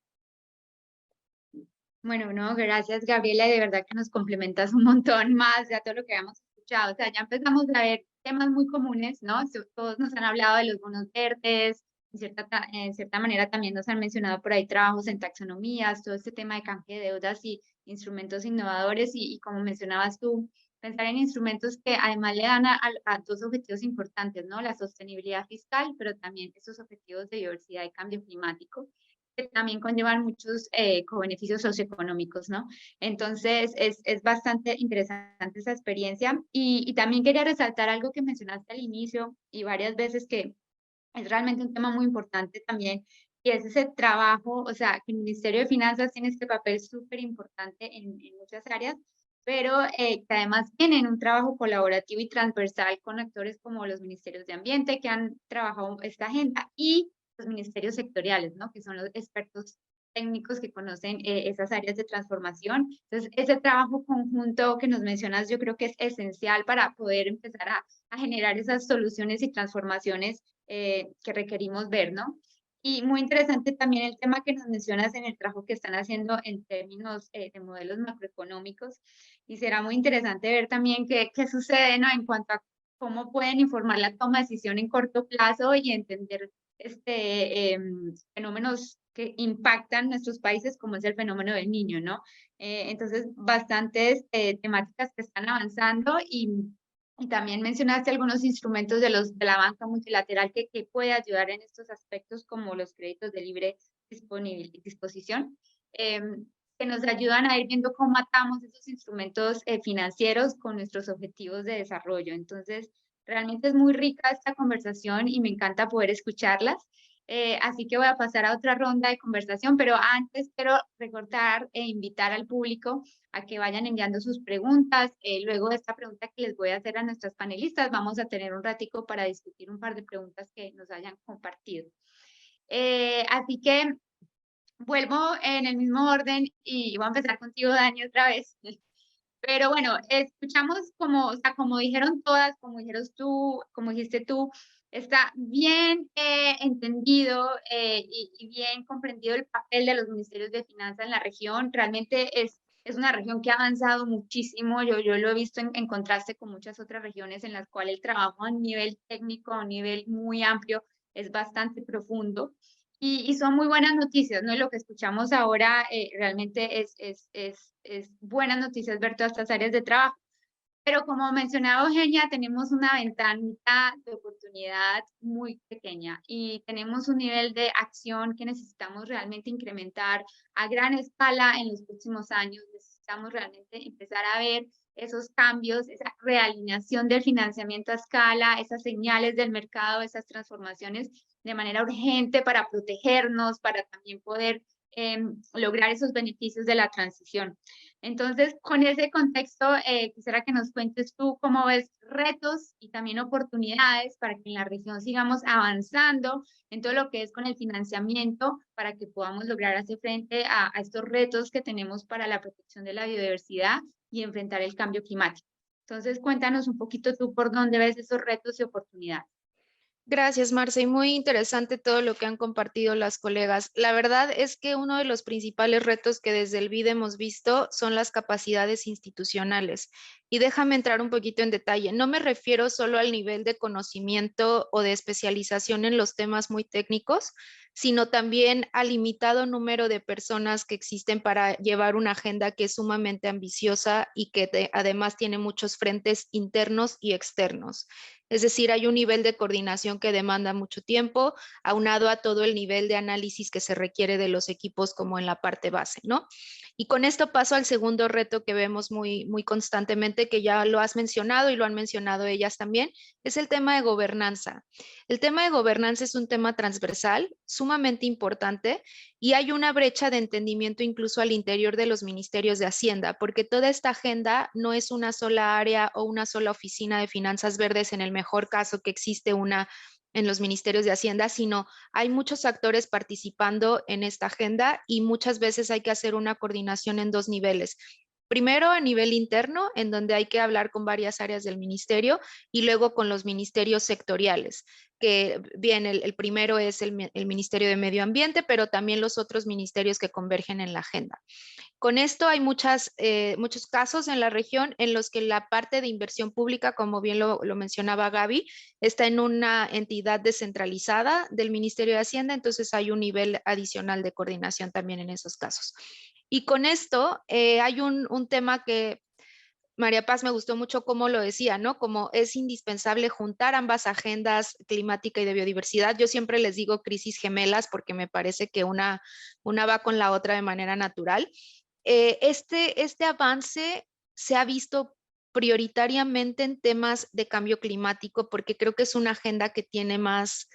Bueno, no, gracias Gabriela, de verdad que nos complementas un montón más de todo lo que habíamos escuchado. O sea, ya empezamos a ver temas muy comunes, ¿no? Todos nos han hablado de los bonos verdes, en cierta manera también nos han mencionado por ahí trabajos en taxonomías, todo este tema de canje de deudas y instrumentos innovadores y como mencionabas tú, pensar en instrumentos que además le dan a dos objetivos importantes, ¿no? La sostenibilidad fiscal, pero también esos objetivos de diversidad y cambio climático que también conllevan muchos co-beneficios socioeconómicos, ¿no? Entonces, es bastante interesante esa experiencia. Y también quería resaltar algo que mencionaste al inicio y varias veces que es realmente un tema muy importante también, y es ese trabajo, o sea, que el Ministerio de Finanzas tiene este papel súper importante en muchas áreas, pero que además tienen un trabajo colaborativo y transversal con actores como los ministerios de Ambiente que han trabajado esta agenda y los ministerios sectoriales, ¿no? Que son los expertos técnicos que conocen esas áreas de transformación. Entonces, ese trabajo conjunto que nos mencionas yo creo que es esencial para poder empezar a generar esas soluciones y transformaciones que requerimos ver, ¿no? Y muy interesante también el tema que nos mencionas en el trabajo que están haciendo en términos de modelos macroeconómicos. Y será muy interesante ver también qué sucede, ¿no? En cuanto a cómo pueden informar la toma de decisión en corto plazo y entender fenómenos que impactan nuestros países, como es el fenómeno del niño, ¿no? Entonces, bastantes temáticas que están avanzando y también mencionaste algunos instrumentos de la banca multilateral que puede ayudar en estos aspectos, como los créditos de libre disposición, que nos ayudan a ir viendo cómo atamos esos instrumentos financieros con nuestros objetivos de desarrollo. Entonces, realmente es muy rica esta conversación y me encanta poder escucharlas. Así que voy a pasar a otra ronda de conversación, pero antes quiero recordar e invitar al público a que vayan enviando sus preguntas. Luego de esta pregunta que les voy a hacer a nuestras panelistas, vamos a tener un ratico para discutir un par de preguntas que nos hayan compartido. Así que vuelvo en el mismo orden y voy a empezar contigo, Dani, otra vez. Pero bueno, escuchamos o sea, como dijeron todas, como dijiste tú, está bien entendido y bien comprendido el papel de los ministerios de finanzas en la región. Realmente es una región que ha avanzado muchísimo. Yo lo he visto en contraste con muchas otras regiones en las cuales el trabajo a nivel técnico, a nivel muy amplio, es bastante profundo. Y son muy buenas noticias, ¿no? Lo que escuchamos ahora realmente es buenas noticias ver todas estas áreas de trabajo. Pero como mencionaba Eugenia, tenemos una ventanita de oportunidad muy pequeña y tenemos un nivel de acción que necesitamos realmente incrementar a gran escala en los próximos años. Necesitamos realmente empezar a ver esos cambios, esa realineación del financiamiento a escala, esas señales del mercado, esas transformaciones de manera urgente para protegernos, para también poder lograr esos beneficios de la transición. Entonces, con ese contexto, quisiera que nos cuentes tú cómo ves retos y también oportunidades para que en la región sigamos avanzando en todo lo que es con el financiamiento para que podamos lograr hacer frente a estos retos que tenemos para la protección de la biodiversidad y enfrentar el cambio climático. Entonces, cuéntanos un poquito tú por dónde ves esos retos y oportunidades. Gracias, Marce. Y muy interesante todo lo que han compartido las colegas. La verdad es que uno de los principales retos que desde el BID hemos visto son las capacidades institucionales. Y déjame entrar un poquito en detalle. No me refiero solo al nivel de conocimiento o de especialización en los temas muy técnicos, sino también al limitado número de personas que existen para llevar una agenda que es sumamente ambiciosa y que además tiene muchos frentes internos y externos. Es decir, hay un nivel de coordinación que demanda mucho tiempo, aunado a todo el nivel de análisis que se requiere de los equipos como en la parte base, ¿no? Y con esto paso al segundo reto que vemos muy constantemente, que ya lo has mencionado y lo han mencionado ellas también, es el tema de gobernanza. El tema de gobernanza es un tema transversal, sumamente importante, y hay una brecha de entendimiento incluso al interior de los ministerios de Hacienda, porque toda esta agenda no es una sola área o una sola oficina de finanzas verdes, en el mejor caso que existe una en los ministerios de Hacienda, sino hay muchos actores participando en esta agenda y muchas veces hay que hacer una coordinación en dos niveles. Primero, a nivel interno, en donde hay que hablar con varias áreas del ministerio, y luego con los ministerios sectoriales, que bien, el primero es el Ministerio de Medio Ambiente, pero también los otros ministerios que convergen en la agenda. Con esto hay muchos casos en la región en los que la parte de inversión pública, como bien lo mencionaba Gaby, está en una entidad descentralizada del Ministerio de Hacienda, entonces hay un nivel adicional de coordinación también en esos casos. Y con esto hay un tema que María Paz me gustó mucho cómo lo decía, ¿no? Como es indispensable juntar ambas agendas climática y de biodiversidad. Yo siempre les digo crisis gemelas porque me parece que una va con la otra de manera natural. Este avance se ha visto prioritariamente en temas de cambio climático porque creo que es una agenda que tiene más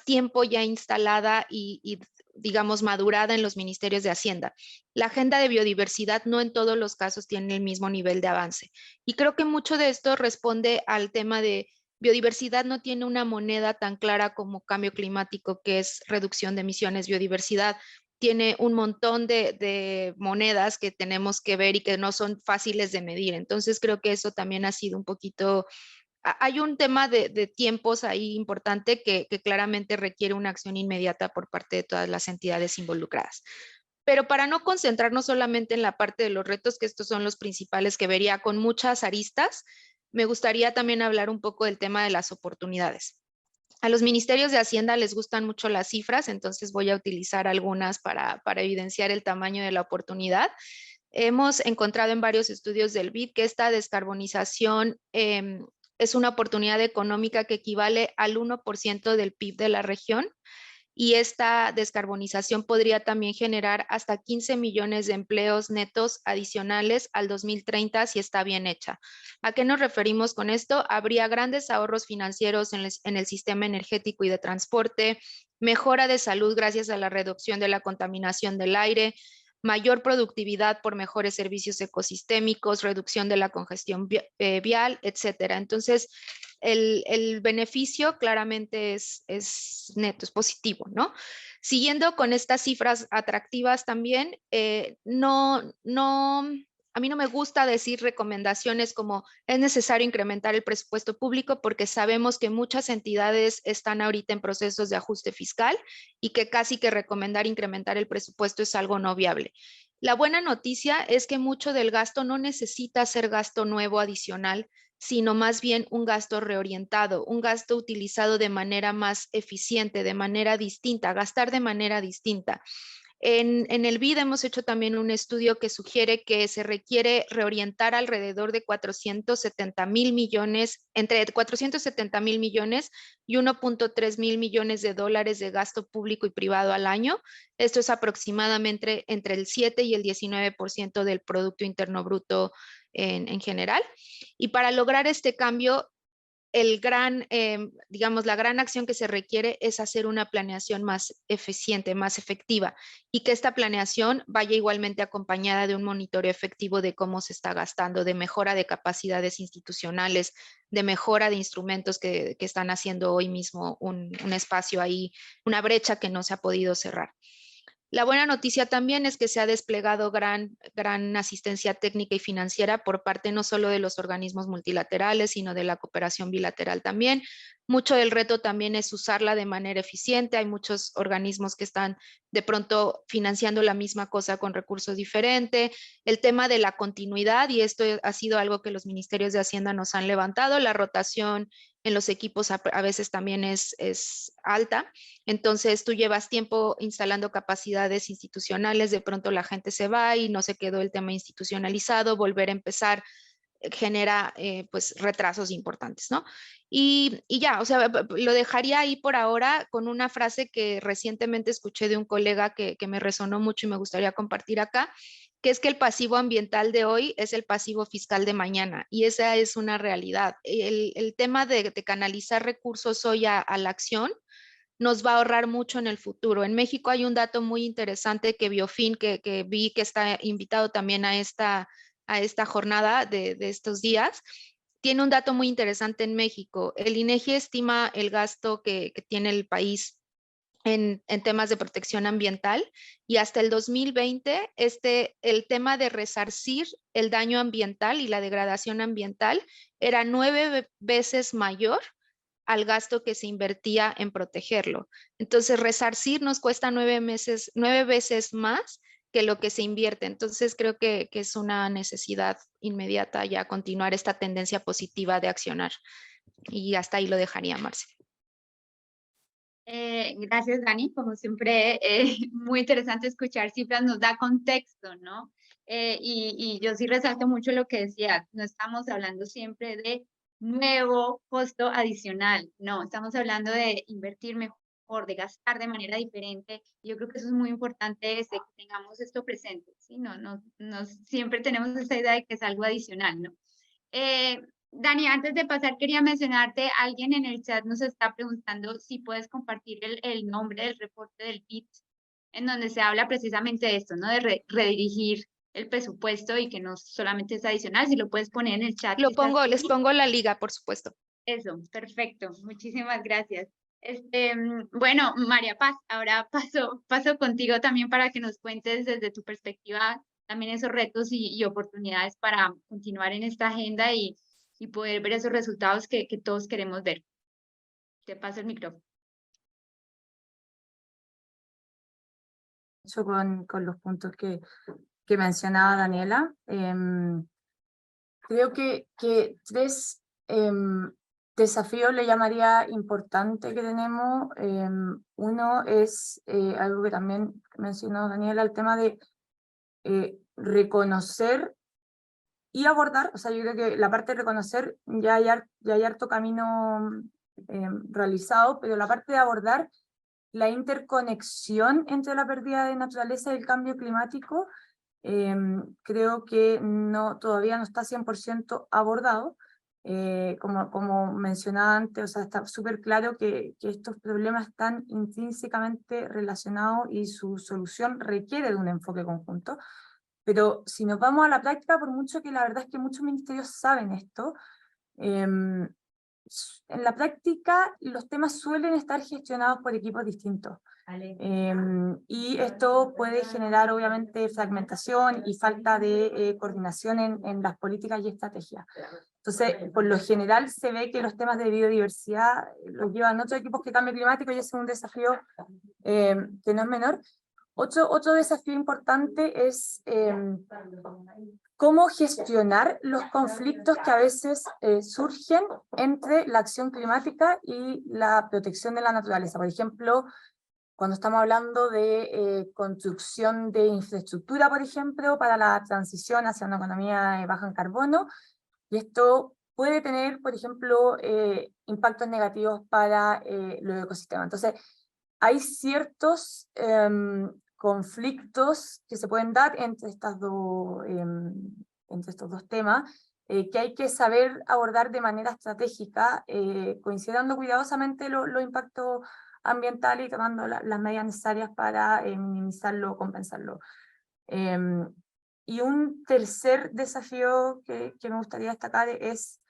tiempo ya instalada y digamos madurada en los ministerios de Hacienda. La agenda de biodiversidad no en todos los casos tiene el mismo nivel de avance. Y creo que mucho de esto responde al tema de biodiversidad no tiene una moneda tan clara como cambio climático, que es reducción de emisiones. Biodiversidad tiene un montón de monedas que tenemos que ver y que no son fáciles de medir. Entonces creo que eso también ha sido un poquito, hay un tema de tiempos ahí importante que claramente requiere una acción inmediata por parte de todas las entidades involucradas. Pero para no concentrarnos solamente en la parte de los retos, que estos son los principales que vería con muchas aristas, me gustaría también hablar un poco del tema de las oportunidades. A los ministerios de Hacienda les gustan mucho las cifras, entonces voy a utilizar algunas para evidenciar el tamaño de la oportunidad. Hemos encontrado en varios estudios del BID que esta descarbonización es una oportunidad económica que equivale al 1% del PIB de la región, y esta descarbonización podría también generar hasta 15 millones de empleos netos adicionales al 2030 si está bien hecha. ¿A qué nos referimos con esto? Habría grandes ahorros financieros en el sistema energético y de transporte, mejora de salud gracias a la reducción de la contaminación del aire, mayor productividad por mejores servicios ecosistémicos, reducción de la congestión vial, etcétera. Entonces, el beneficio claramente es neto, es positivo, ¿no? Siguiendo con estas cifras atractivas también, a mí no me gusta decir recomendaciones como es necesario incrementar el presupuesto público porque sabemos que muchas entidades están ahorita en procesos de ajuste fiscal y que casi que recomendar incrementar el presupuesto es algo no viable. La buena noticia es que mucho del gasto no necesita ser gasto nuevo adicional, sino más bien un gasto reorientado, un gasto utilizado de manera más eficiente, de manera distinta, gastar de manera distinta. En el BID hemos hecho también un estudio que sugiere que se requiere reorientar alrededor de 470,000 millones, entre 470,000 millones y 1.3 mil millones de dólares de gasto público y privado al año. Esto es aproximadamente entre el 7 y el 19% del Producto Interno Bruto en general. Y para lograr este cambio, digamos, la gran acción que se requiere es hacer una planeación más eficiente, más efectiva, y que esta planeación vaya igualmente acompañada de un monitoreo efectivo de cómo se está gastando, de mejora de capacidades institucionales, de mejora de instrumentos que están haciendo hoy mismo un espacio ahí, una brecha que no se ha podido cerrar. La buena noticia también es que se ha desplegado gran asistencia técnica y financiera por parte no solo de los organismos multilaterales, sino de la cooperación bilateral también. Mucho del reto también es usarla de manera eficiente. Hay muchos organismos que están de pronto financiando la misma cosa con recursos diferentes. El tema de la continuidad, y esto ha sido algo que los ministerios de Hacienda nos han levantado, la rotación en los equipos a veces también es alta. Entonces tú llevas tiempo instalando capacidades institucionales, de pronto la gente se va y no se quedó el tema institucionalizado, volver a empezar genera pues retrasos importantes, ¿no? Y ya, o sea, lo dejaría ahí por ahora con una frase que recientemente escuché de un colega que me resonó mucho y me gustaría compartir acá, que es que el pasivo ambiental de hoy es el pasivo fiscal de mañana, y esa es una realidad. El tema de canalizar recursos hoy a la acción nos va a ahorrar mucho en el futuro. En México hay un dato muy interesante que Biofin, que vi que está invitado también a esta jornada de estos días, tiene un dato muy interesante en México. El INEGI estima el gasto que tiene el país en temas de protección ambiental, y hasta el 2020 el tema de resarcir el daño ambiental y la degradación ambiental era 9 veces mayor al gasto que se invertía en protegerlo. Entonces, resarcir nos cuesta 9 veces más que lo que se invierte. Entonces, creo que es una necesidad inmediata ya continuar esta tendencia positiva de accionar. Y hasta ahí lo dejaría, Marce. Gracias, Dani. Como siempre, muy interesante escuchar cifras, nos da contexto, ¿no? Y yo sí resalto mucho lo que decía, no estamos hablando siempre de nuevo costo adicional, no, estamos hablando de invertir mejor, de gastar de manera diferente. Yo creo que eso es muy importante, que tengamos esto presente, ¿sí? No siempre tenemos esa idea de que es algo adicional, ¿no? Dani, antes de pasar, quería mencionarte, alguien en el chat nos está preguntando si puedes compartir el nombre del reporte del BID, en donde se habla precisamente de esto, ¿no? De redirigir el presupuesto y que no solamente es adicional, si lo puedes poner en el chat. Les pongo la liga, por supuesto. Eso, perfecto. Muchísimas gracias. Bueno, María Paz, ahora paso contigo también para que nos cuentes desde tu perspectiva también esos retos y oportunidades para continuar en esta agenda y poder ver esos resultados que todos queremos ver. Te paso el micrófono. Con los puntos que mencionaba Daniela. Creo que 3 desafíos le llamaría importante que tenemos. Uno es algo que también mencionó Daniela, el tema de reconocer y abordar. O sea, yo creo que la parte de reconocer ya hay harto camino realizado, pero la parte de abordar la interconexión entre la pérdida de naturaleza y el cambio climático, creo que todavía no está 100% abordado. Como mencionaba antes, o sea, está súper claro que estos problemas están intrínsecamente relacionados y su solución requiere de un enfoque conjunto. Pero si nos vamos a la práctica, por mucho que la verdad es que muchos ministerios saben esto, en la práctica los temas suelen estar gestionados por equipos distintos. Y esto puede generar obviamente fragmentación y falta de coordinación en las políticas y estrategias. Entonces, por lo general se ve que los temas de biodiversidad los llevan otros equipos que cambio climático, y ese es un desafío que no es menor. Otro desafío importante es cómo gestionar los conflictos que a veces surgen entre la acción climática y la protección de la naturaleza. Por ejemplo, cuando estamos hablando de construcción de infraestructura, por ejemplo, para la transición hacia una economía baja en carbono, y esto puede tener, por ejemplo, impactos negativos para los ecosistemas. Entonces, hay ciertos conflictos que se pueden dar entre estos dos temas, que hay que saber abordar de manera estratégica, considerando cuidadosamente los impactos ambientales y tomando las medidas necesarias para minimizarlo o compensarlo. Y un tercer desafío que me gustaría destacar es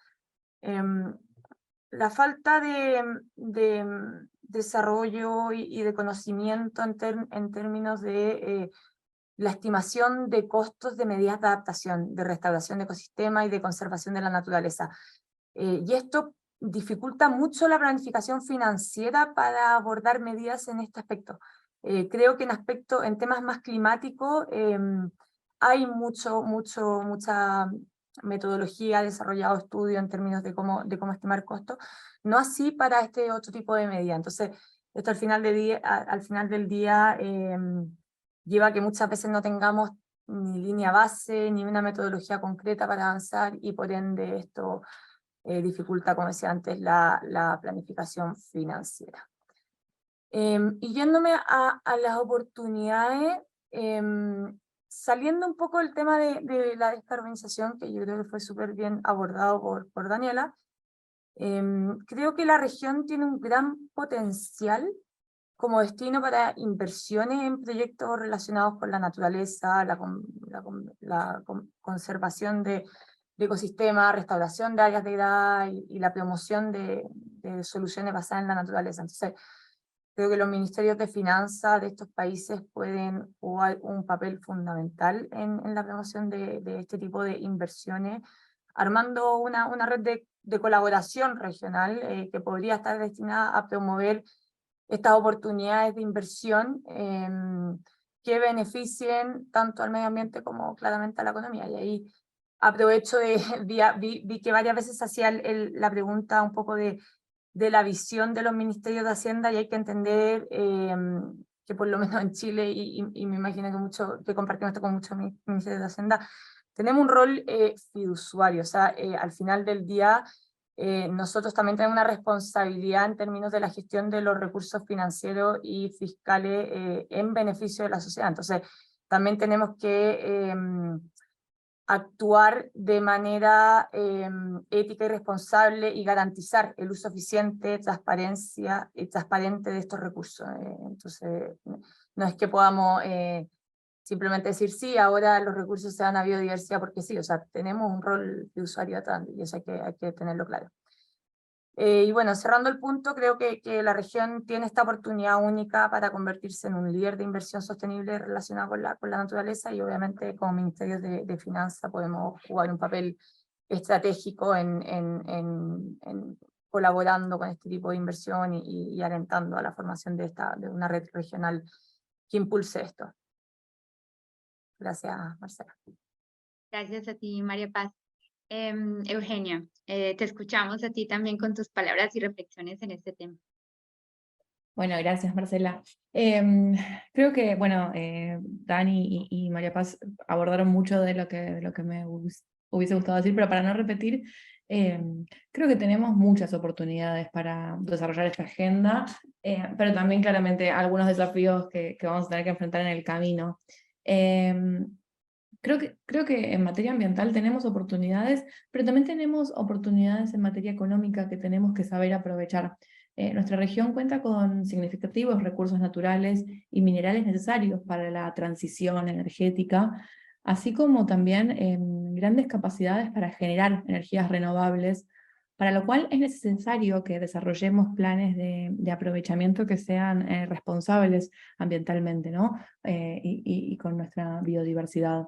la falta de desarrollo y de conocimiento en términos de la estimación de costos de medidas de adaptación, de restauración de ecosistemas y de conservación de la naturaleza. Y esto dificulta mucho la planificación financiera para abordar medidas en este aspecto. Creo que en temas más climáticos hay mucha metodología, desarrollado estudio en términos de cómo estimar costos, no así para este otro tipo de medida. Entonces, esto al final del día lleva a que muchas veces no tengamos ni línea base, ni una metodología concreta para avanzar, y por ende esto dificulta, como decía antes, la planificación financiera. Y yéndome a las oportunidades, saliendo un poco del tema de la descarbonización, que yo creo que fue súper bien abordado por Daniela, creo que la región tiene un gran potencial como destino para inversiones en proyectos relacionados con la naturaleza, la conservación de ecosistemas, restauración de áreas degradadas y la promoción de soluciones basadas en la naturaleza. Entonces, creo que los ministerios de finanzas de estos países pueden jugar un papel fundamental en la promoción de este tipo de inversiones, armando una red de colaboración regional que podría estar destinada a promover estas oportunidades de inversión que beneficien tanto al medio ambiente como claramente a la economía. Y ahí aprovecho vi que varias veces hacía la pregunta un poco de la visión de los ministerios de Hacienda, y hay que entender que por lo menos en Chile, y me imagino que compartimos esto con muchos ministerios de Hacienda, tenemos un rol fiduciario. O sea, al final del día nosotros también tenemos una responsabilidad en términos de la gestión de los recursos financieros y fiscales en beneficio de la sociedad. Entonces, también tenemos que actuar de manera ética y responsable y garantizar el uso eficiente, transparente de estos recursos. Entonces, no es que podamos simplemente decir, sí, ahora los recursos se dan a biodiversidad porque sí. O sea, tenemos un rol de usuario atrás, y eso hay que tenerlo claro. Y bueno, cerrando el punto, creo que la región tiene esta oportunidad única para convertirse en un líder de inversión sostenible relacionado con la naturaleza, y obviamente como Ministerios de Finanzas podemos jugar un papel estratégico en colaborando con este tipo de inversión y alentando a la formación de una red regional que impulse esto. Gracias, Marcela. Gracias a ti, María Paz. Eugenia, te escuchamos a ti también con tus palabras y reflexiones en este tema. Bueno, gracias, Marcela. Creo que, bueno, Dani y María Paz abordaron mucho de lo que me hubiese gustado decir, pero para no repetir, creo que tenemos muchas oportunidades para desarrollar esta agenda, pero también claramente algunos desafíos que vamos a tener que enfrentar en el camino. Creo que en materia ambiental tenemos oportunidades, pero también tenemos oportunidades en materia económica que tenemos que saber aprovechar. Nuestra región cuenta con significativos recursos naturales y minerales necesarios para la transición energética, así como también grandes capacidades para generar energías renovables, para lo cual es necesario que desarrollemos planes de aprovechamiento que sean responsables ambientalmente, ¿no? Y con nuestra biodiversidad.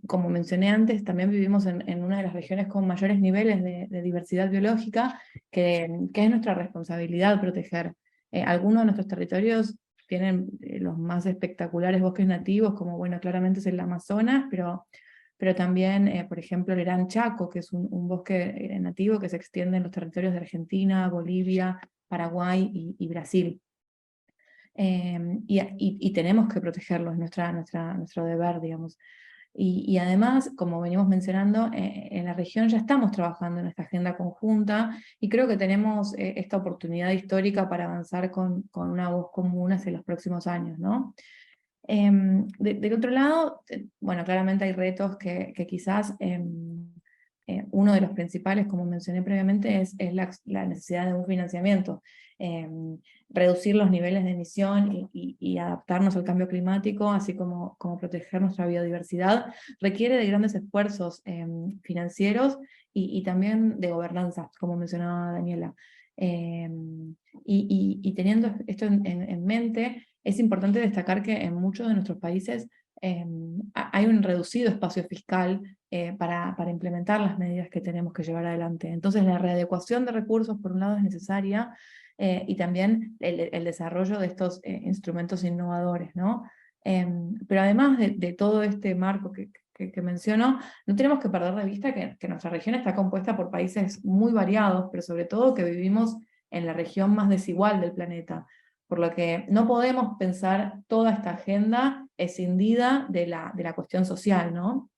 Como mencioné antes, también vivimos en una de las regiones con mayores niveles de diversidad biológica, que es nuestra responsabilidad proteger. Algunos de nuestros territorios tienen los más espectaculares bosques nativos, como bueno, claramente es el Amazonas, pero también, por ejemplo, el Gran Chaco, que es un bosque nativo que se extiende en los territorios de Argentina, Bolivia, Paraguay y Brasil. y tenemos que protegerlos, nuestro deber, digamos. Y además, como venimos mencionando, en la región ya estamos trabajando en esta agenda conjunta y creo que tenemos esta oportunidad histórica para avanzar con una voz común hacia los próximos años, ¿no? Del otro lado, bueno, claramente hay retos que quizás uno de los principales, como mencioné previamente, es la necesidad de un financiamiento. Reducir los niveles de emisión y adaptarnos al cambio climático, así como proteger nuestra biodiversidad, requiere de grandes esfuerzos financieros y también de gobernanza, como mencionaba Daniela. Y teniendo esto en mente, es importante destacar que en muchos de nuestros países hay un reducido espacio fiscal para implementar las medidas que tenemos que llevar adelante. Entonces la readecuación de recursos, por un lado, es necesaria, y también el desarrollo de estos instrumentos innovadores, ¿no? Pero además de todo este marco que menciono, no tenemos que perder de vista que nuestra región está compuesta por países muy variados, pero sobre todo que vivimos en la región más desigual del planeta. Por lo que no podemos pensar toda esta agenda escindida de la cuestión social, ¿no?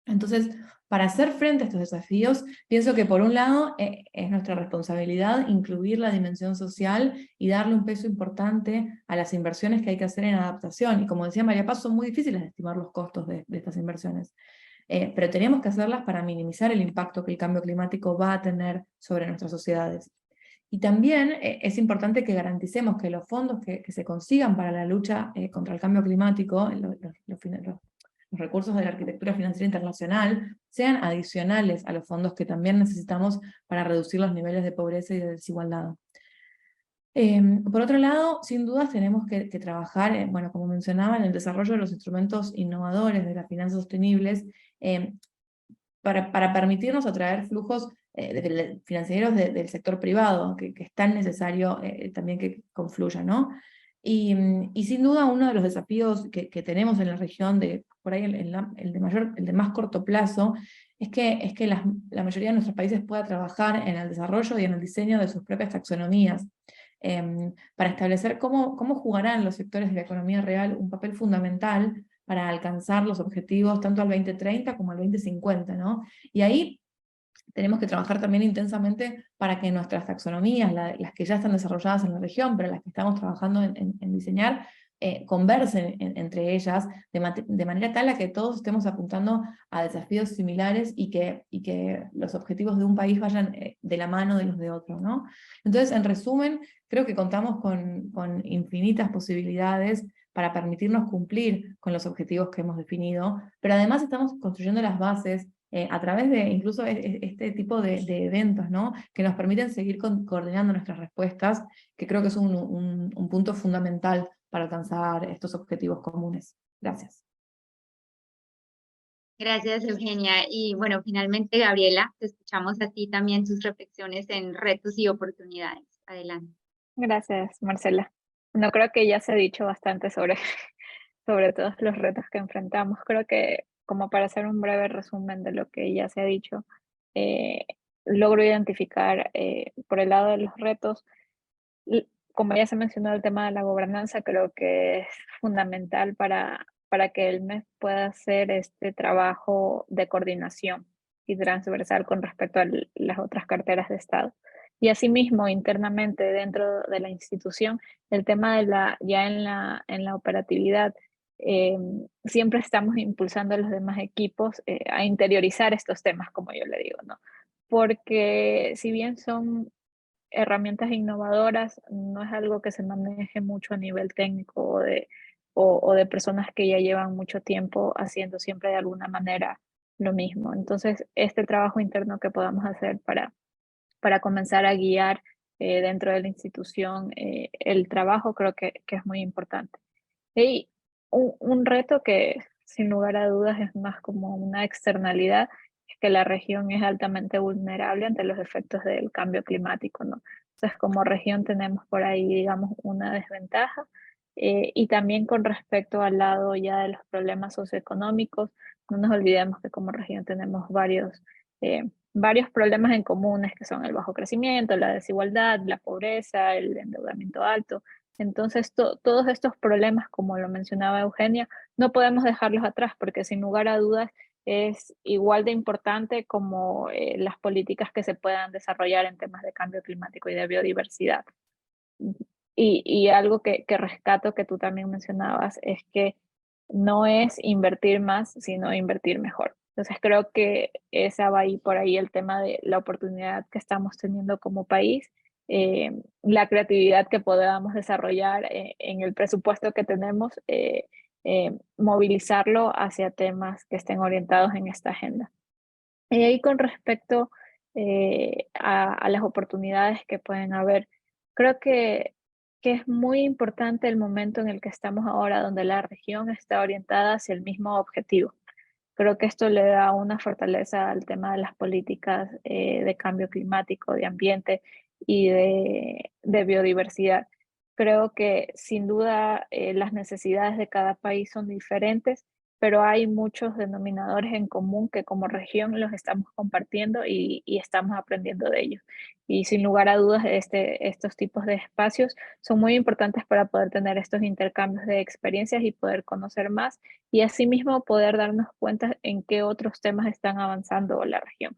Entonces, para hacer frente a estos desafíos, pienso que por un lado es nuestra responsabilidad incluir la dimensión social y darle un peso importante a las inversiones que hay que hacer en adaptación. Y como decía María Paz, son muy difíciles de estimar los costos de estas inversiones. Pero tenemos que hacerlas para minimizar el impacto que el cambio climático va a tener sobre nuestras sociedades. Y también es importante que garanticemos que los fondos que se consigan para la lucha contra el cambio climático, los recursos de la arquitectura financiera internacional, sean adicionales a los fondos que también necesitamos para reducir los niveles de pobreza y de desigualdad. Por otro lado, sin dudas tenemos que trabajar, bueno, como mencionaba, en el desarrollo de los instrumentos innovadores de las finanzas sostenibles, para permitirnos atraer flujos financieros del sector privado, que es tan necesario también que confluya, ¿no? Y sin duda uno de los desafíos que tenemos en la región, por ahí el de más corto plazo, es que la mayoría de nuestros países pueda trabajar en el desarrollo y en el diseño de sus propias taxonomías, para establecer cómo jugarán los sectores de la economía real un papel fundamental para alcanzar los objetivos tanto al 2030 como al 2050, ¿no? Y ahí tenemos que trabajar también intensamente para que nuestras taxonomías, las que ya están desarrolladas en la región, pero las que estamos trabajando en diseñar, conversen entre ellas de manera tal a que todos estemos apuntando a desafíos similares y que los objetivos de un país vayan de la mano de los de otro, ¿no? Entonces, en resumen, creo que contamos con infinitas posibilidades para permitirnos cumplir con los objetivos que hemos definido, pero además estamos construyendo las bases a través de incluso este tipo de eventos, ¿no? Que nos permiten seguir coordinando nuestras respuestas, que creo que es un punto fundamental para alcanzar estos objetivos comunes. Gracias. Gracias, Eugenia. Y bueno, finalmente, Gabriela, te escuchamos a ti también tus reflexiones en retos y oportunidades. Adelante. Gracias, Marcela. No creo que ya se ha dicho bastante sobre todos los retos que enfrentamos. Creo que, como para hacer un breve resumen de lo que ya se ha dicho, logro identificar por el lado de los retos, como ya se mencionó el tema de la gobernanza, creo que es fundamental para que el MEF pueda hacer este trabajo de coordinación y transversal con respecto a las otras carteras de Estado. Y asimismo, internamente dentro de la institución, el tema de ya en la operatividad, siempre estamos impulsando a los demás equipos a interiorizar estos temas, como yo le digo, ¿no? Porque si bien son herramientas innovadoras, no es algo que se maneje mucho a nivel técnico o de personas que ya llevan mucho tiempo haciendo siempre de alguna manera lo mismo. Entonces, este trabajo interno que podamos hacer para comenzar a guiar dentro de la institución el trabajo creo que es muy importante. Y un reto que sin lugar a dudas es más como una externalidad, es que la región es altamente vulnerable ante los efectos del cambio climático, ¿no? Entonces, como región tenemos por ahí, digamos, una desventaja. Y también con respecto al lado ya de los problemas socioeconómicos, no nos olvidemos que como región tenemos varios problemas en comunes, que son el bajo crecimiento, la desigualdad, la pobreza, el endeudamiento alto. Entonces, todos estos problemas, como lo mencionaba Eugenia, no podemos dejarlos atrás porque sin lugar a dudas es igual de importante como las políticas que se puedan desarrollar en temas de cambio climático y de biodiversidad. Y algo que rescato que tú también mencionabas es que no es invertir más, sino invertir mejor. Entonces creo que esa va ahí por ahí el tema de la oportunidad que estamos teniendo como país, la creatividad que podamos desarrollar en el presupuesto que tenemos, movilizarlo hacia temas que estén orientados en esta agenda. Y ahí con respecto a las oportunidades que pueden haber, creo que es muy importante el momento en el que estamos ahora, donde la región está orientada hacia el mismo objetivo. Creo que esto le da una fortaleza al tema de las políticas de cambio climático, de ambiente y de biodiversidad. Creo que sin duda las necesidades de cada país son diferentes, pero hay muchos denominadores en común que como región los estamos compartiendo y estamos aprendiendo de ellos. Y sin lugar a dudas, estos tipos de espacios son muy importantes para poder tener estos intercambios de experiencias y poder conocer más y asimismo poder darnos cuenta en qué otros temas están avanzando la región.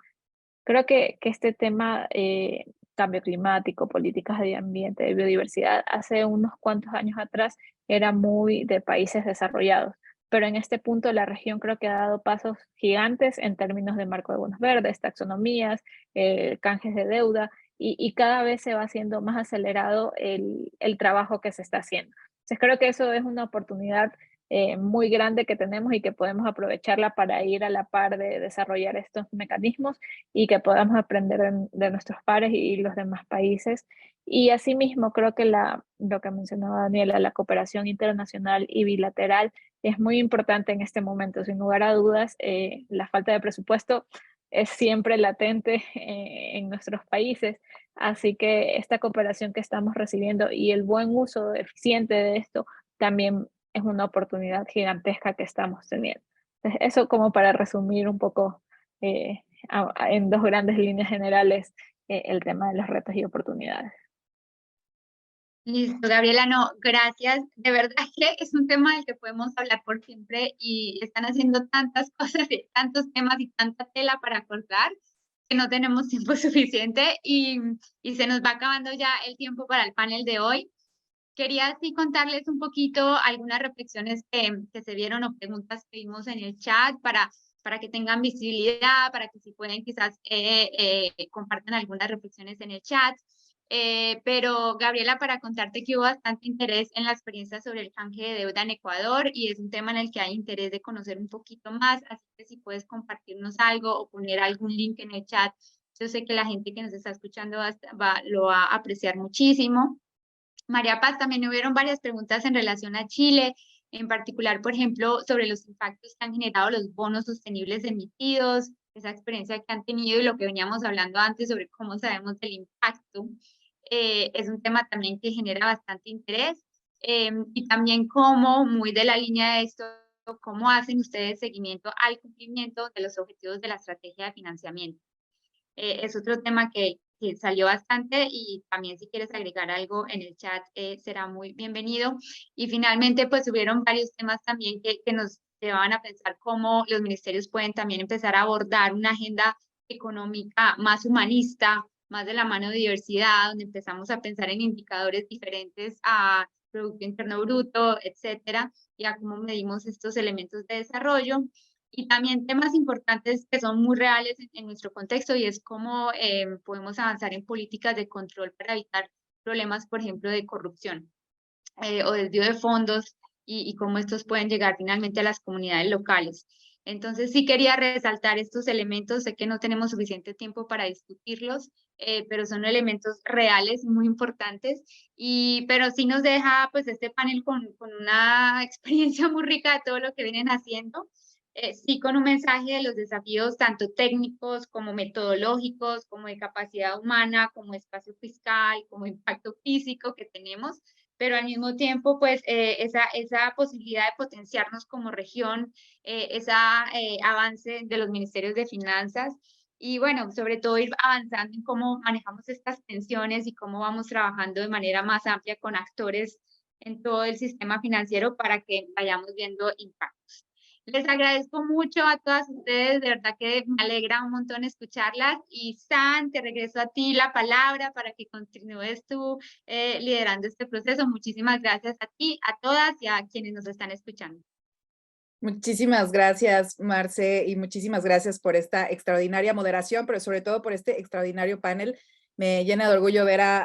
Creo que este tema, cambio climático, políticas de ambiente, de biodiversidad, hace unos cuantos años atrás era muy de países desarrollados, pero en este punto la región creo que ha dado pasos gigantes en términos de marco de bonos verdes, taxonomías, canjes de deuda, y cada vez se va haciendo más acelerado el trabajo que se está haciendo. Entonces creo que eso es una oportunidad muy grande que tenemos y que podemos aprovecharla para ir a la par de desarrollar estos mecanismos y que podamos aprender de nuestros pares y los demás países. Y asimismo, creo que lo que mencionaba Daniela, la cooperación internacional y bilateral es muy importante en este momento. Sin lugar a dudas, la falta de presupuesto es siempre latente en nuestros países, así que esta cooperación que estamos recibiendo y el buen uso eficiente de esto también es una oportunidad gigantesca que estamos teniendo. Entonces, eso como para resumir un poco en dos grandes líneas generales el tema de los retos y oportunidades. Listo, Gabriela, no, gracias. De verdad que es un tema del que podemos hablar por siempre y están haciendo tantas cosas, tantos temas y tanta tela para cortar que no tenemos tiempo suficiente y se nos va acabando ya el tiempo para el panel de hoy. Quería así contarles un poquito algunas reflexiones que se vieron o preguntas que vimos en el chat para que tengan visibilidad, para que si pueden quizás compartan algunas reflexiones en el chat. Pero Gabriela, para contarte que hubo bastante interés en la experiencia sobre el canje de deuda en Ecuador y es un tema en el que hay interés de conocer un poquito más, así que si puedes compartirnos algo o poner algún link en el chat, yo sé que la gente que nos está escuchando lo va a apreciar muchísimo. María Paz, también hubieron varias preguntas en relación a Chile, en particular, por ejemplo, sobre los impactos que han generado los bonos sostenibles emitidos, esa experiencia que han tenido y lo que veníamos hablando antes sobre cómo sabemos del impacto. Es un tema también que genera bastante interés. Y también cómo, muy de la línea de esto, cómo hacen ustedes seguimiento al cumplimiento de los objetivos de la estrategia de financiamiento. Es otro tema que salió bastante y también si quieres agregar algo en el chat será muy bienvenido. Y finalmente pues hubieron varios temas también que nos llevaban a pensar cómo los ministerios pueden también empezar a abordar una agenda económica más humanista, más de la mano de diversidad, donde empezamos a pensar en indicadores diferentes a Producto Interno Bruto, etcétera, y a cómo medimos estos elementos de desarrollo. Y también temas importantes que son muy reales en nuestro contexto y es cómo podemos avanzar en políticas de control para evitar problemas, por ejemplo, de corrupción o desvío de fondos y cómo estos pueden llegar finalmente a las comunidades locales. Entonces sí quería resaltar estos elementos, sé que no tenemos suficiente tiempo para discutirlos, pero son elementos reales muy importantes, pero sí nos deja pues este panel con una experiencia muy rica de todo lo que vienen haciendo. Sí con un mensaje de los desafíos tanto técnicos como metodológicos, como de capacidad humana, como espacio fiscal, como impacto físico que tenemos, pero al mismo tiempo pues esa posibilidad de potenciarnos como región, ese avance de los ministerios de finanzas y bueno, sobre todo ir avanzando en cómo manejamos estas tensiones y cómo vamos trabajando de manera más amplia con actores en todo el sistema financiero para que vayamos viendo impactos. Les agradezco mucho a todas ustedes, de verdad que me alegra un montón escucharlas. Y San, te regreso a ti la palabra para que continúes tú liderando este proceso. Muchísimas gracias a ti, a todas y a quienes nos están escuchando. Muchísimas gracias, Marce, y muchísimas gracias por esta extraordinaria moderación, pero sobre todo por este extraordinario panel. Me llena de orgullo ver a